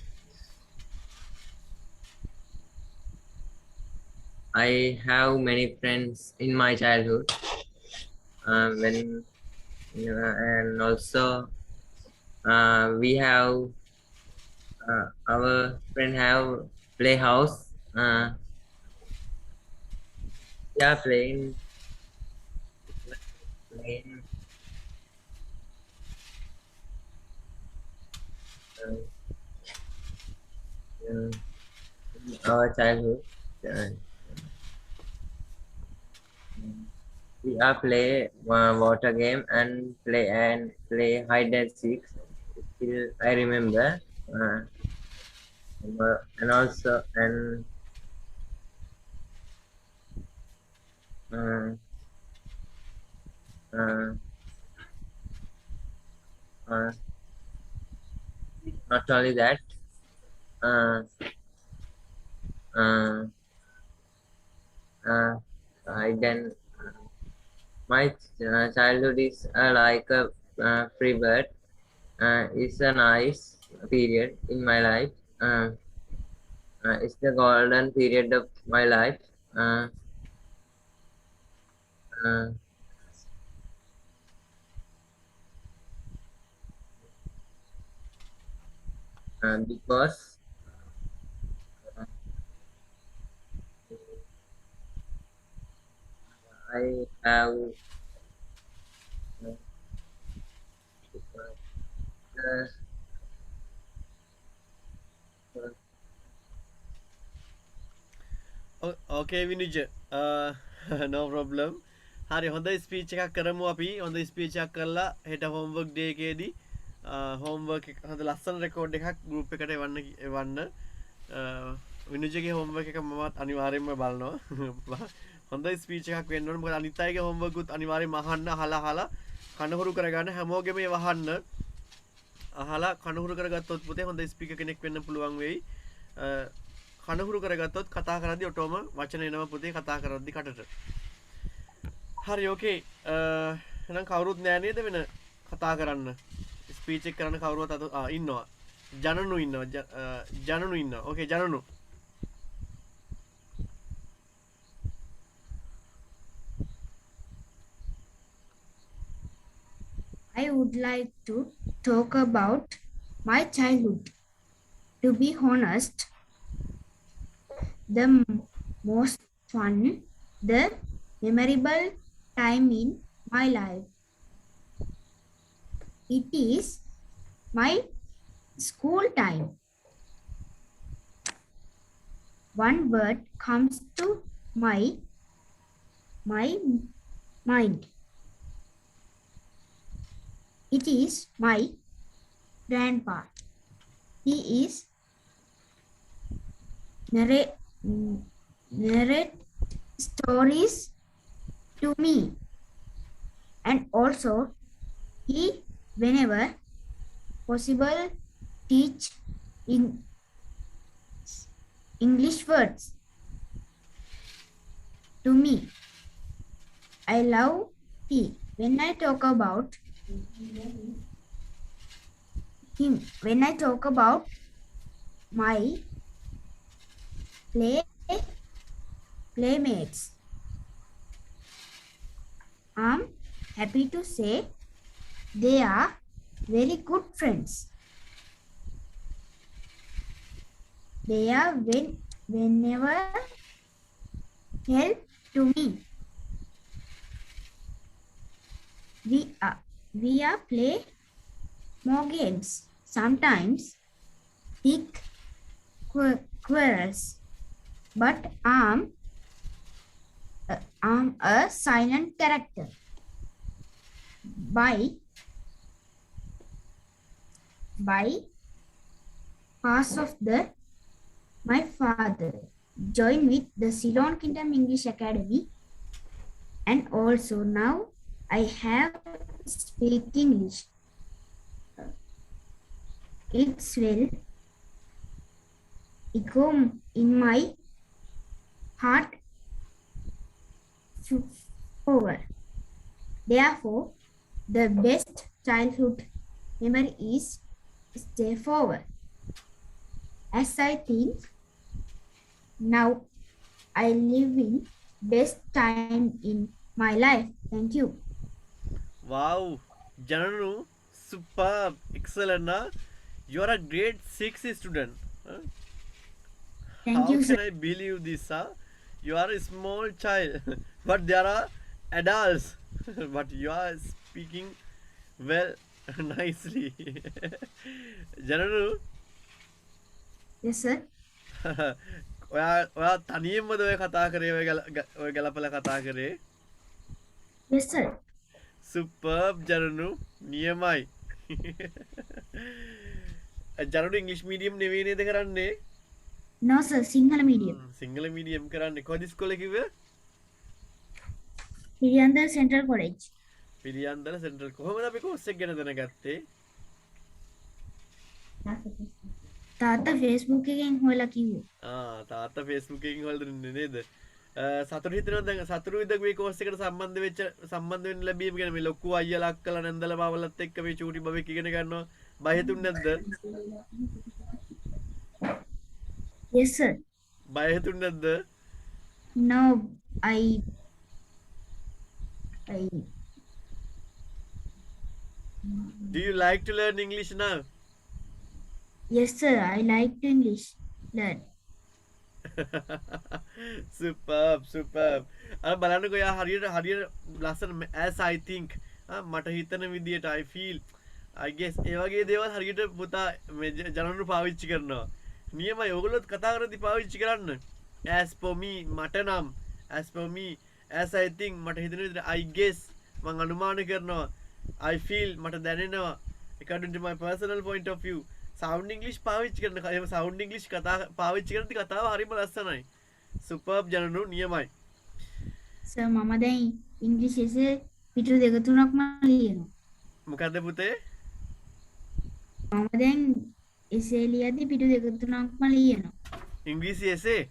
I have many friends in my childhood. And also we have our friend have playhouse. Playing. Our childhood. We are play water game and play hide and seek. Still I remember. And also not only that, my childhood is like a free bird. It's a nice period in my life. It's the golden period of my life. because I have uh, Okay විනිජ no problem. හරි හොඳ speech එකක් කරමු අපි. හොඳ speech එකක් කරලා හෙට homework day එකේදී හෝම්වර්ක් එක හොඳ ලස්සන රෙකෝඩ් එකක් ගෲප් එකට එවන්න. විනිජගේ හෝම්වර්ක් එක මමත් අනිවාර්යයෙන්ම බලනවා. හොඳ ස්පීච් එකක් වෙන්න ඕනේ. මොකද අනිත් අයගේ හෝම්වර්ක් උත් අනිවාර්යයෙන්ම අහන්න අහලා කනහුරු කරගන්න හැමෝගෙම ඒව අහන්න. අහලා කනහුරු කරගත්තොත් පුතේ හොඳ ස්පීකර් කෙනෙක් වෙන්න පුළුවන් වෙයි. කනහුරු කරගත්තොත් කතා කරද්දී ඔටෝම වචන එනවා පුතේ කතා කරද්දී කටට. හරි ඕකේ. එහෙනම් කවුරුත් නෑ නේද වෙන කතා කරන්න. ස්පීච් එක කරන්න කවුරුවත් ඉන්නවා. ජනනු ඉන්නවා. ජනනු ඉන්නවා. ඕකේ ජනනු. I would like to talk about my childhood. To be honest, the most fun, the memorable time in my life. It is my school time. One word comes to my mind. It is my grandpa. He is narrate stories to me, and also he whenever possible teach in English words to me. I love tea. When I talk about him, when I talk about my playmates, I'm happy to say they are very good friends. They are whenever help to me. We are play more games. Sometimes big quarrels, but I'm a silent character. By pass of my father, join with the Ceylon Kingdom English Academy, and also now I have speak English. It's well echo in my heart over. Therefore, the best childhood memory is stay forward. As I think now, I live in best time in my life. Thank you. Wow, Jananu, superb, excellent. You are a grade 6 student. Thank How you, can sir. I believe this? You are a small child, but there are adults. But you are speaking well, nicely. Jananu, Yes, sir. ඔයා තනියෙන්මද ඔය කතා කරේ ඔය ගලපලා කතා කරේ? Yes, sir. Superb ජනනු නියමයි. ජනනු ඉංග්‍රීසි medium නෙවෙයි නේද කරන්නේ? No, sir. Sinhala medium. Sinhala medium කරන්නේ. කොහොමද ඉස්කෝලේ කිව්වේ? Pirianda Central College. Piliyandala central. කොහොමද අපි කෝස් එක ගැන දැනගත්තේ? තාත්තා Facebook එකෙන් හොයලා කිව්වේ. තාත්තා Facebook එකකින් හොයලා දුන්නේ නේද? සතුටු හිතෙනවා දැන් සතුටුයිද මේ කෝස් එකට සම්බන්ධ වෙන්න ලැබීම ගැන මේ ලොකු අයියලා අක්කලා නැන්දලා මාවලත් එක්ක මේ චූටි බබෙක් ඉගෙන ගන්නවා බය හිතුන්නේ නැද්ද? Yes, sir. බය හිතුන්නේ නැද්ද? No, I Do you like to learn English now? Yes, sir. I like to English learn. superb. අර බලන්නකෝ යා හරියට ලස්සන as I think මට හිතන විදියට I feel I guess ඒ වගේ දේවල් හරියට පුතා මේ ජනරු පාවිච්චි කරනවා. නියමයි ඔයගොල්ලොත් කතා කරද්දි පාවිච්චි කරන්න. as for me මට නම් as for me as I think මට හිතන විදියට I guess මං අනුමාන කරනවා I feel මට දැනෙනවා according to my personal point of view sound English පාවිච්චි කරන එහෙම sound English කතා පාවිච්චි කරද්දි කතාව හරිම ලස්සනයි. superb ජනරු නියමයි. සර් මම දැන් ඉංග්‍රීසියේ පිටු දෙක තුනක්ම ලියනවා. මොකද්ද පුතේ? මම දැන් එසේ ලියද්දි පිටු දෙක තුනක්ම ලියනවා. ඉංග්‍රීසි එසේ?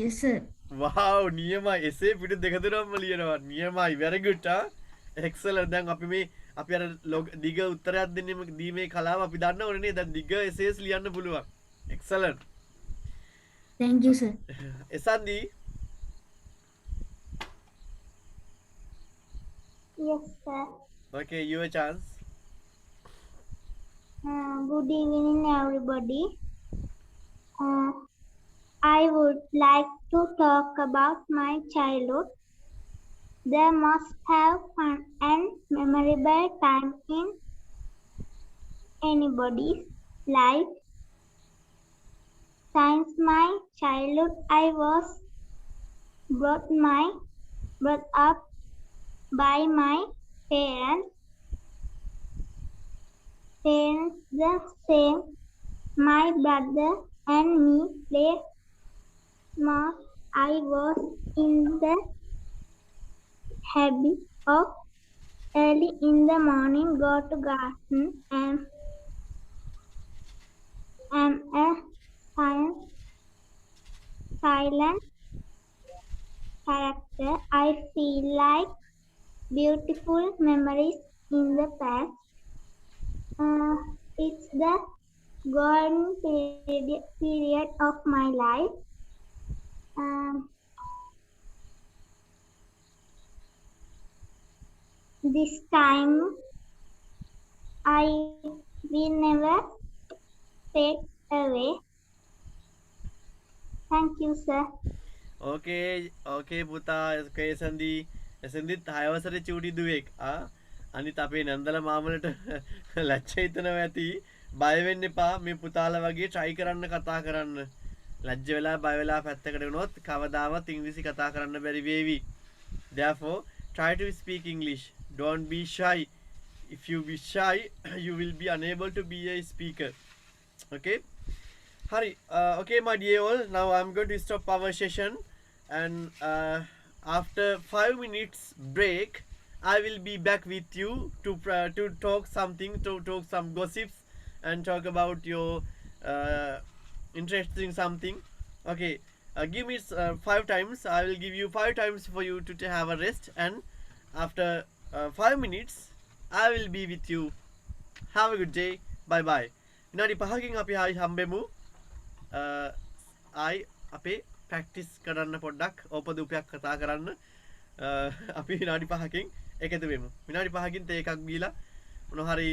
Yes sir. wow නියමයි එසේ පිටු දෙක තුනක්ම ලියනවා. නියමයි very good excellent. දැන් අපි මේ අපි අර දිග උත්තරයක් දීමේ කලාව අපි දන්න ඕනේ නේද? දැන් දිග එසේස් ලියන්න පුළුවන්. excellent. Thank you sir. එසන්දි Yes, sir. okay your chance. Good evening, everybody. I would like to talk about my childhood. There must have fun and memorable time in anybody's life. Since my childhood, I was brought up by my parents the same. My brother and me played smart. I was in the habit of early in the morning go to garden and am a silent character. I feel like beautiful memories in the past. It's the golden period of my life. This time I will never take away. Thank you, sir. okay පුතා okay එසන්දිත් 6 වසරේ චූටි දුවෙක් අනිත් අපේ නන්දල මාමලට ලැජ්ජ හිතනවා ඇති බය වෙන්න එපා මේ පුතාලා වගේ try කරන්න කතා කරන්න ලැජ්ජ වෙලා බය වෙලා පැත්තකට වුණොත් කවදාවත් ඉංග්‍රීසි කතා කරන්න බැරි වේවි. therefore try to speak English. don't be shy. if you be shy you will be unable to be a speaker. okay hari okay my dear all, now I'm going to stop our session and after 5 minutes break I will be back with you to talk something, to talk some gossips and talk about your interesting something. okay give me 5 times. I will give you 5 times for you to have a rest and after 5 minutes I will be with you. have a good day. bye bye. විනාඩි 5කින් අපි ආයි හම්බෙමු. ආයි අපේ practice කරන්න පොඩ්ඩක් ඕපදූපයක් කතා කරන්න අපි විනාඩි 5කින් එකතු වෙමු. විනාඩි 5කින් තේ එකක් බීලා මොන හරි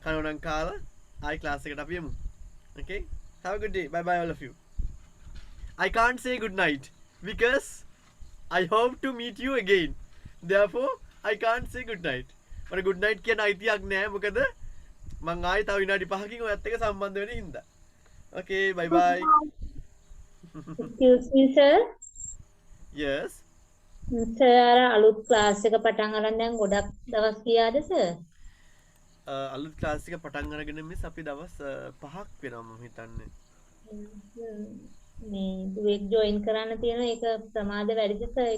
කනෝනම් කාලා ආයි ක්ලාස් එකට අපි යමු. okay have a good day. bye bye all of you. I can't say good night because I hope to meet you again. therefore I can't say good night. මට good night කියන අයිතියක් නැහැ මොකද මං ආයි තව විනාඩි 5කින් ඔයත් එක්ක සම්බන්ධ වෙන්න හින්දා. okay bye bye. excuse me sir. yes sir අර අලුත් ක්ලාස් එක පටන් අරන් දැන් ගොඩක් දවස් ගියාද sir? අලුත් ක්ලාස් එක පටන් අරගෙන මිස් අපි දවස් 5ක් වෙනවා මම හිතන්නේ. මේ දුවෙක් ජොයින් කරන්න තියෙනවා ඒක ප්‍රමාද වැඩිද sir?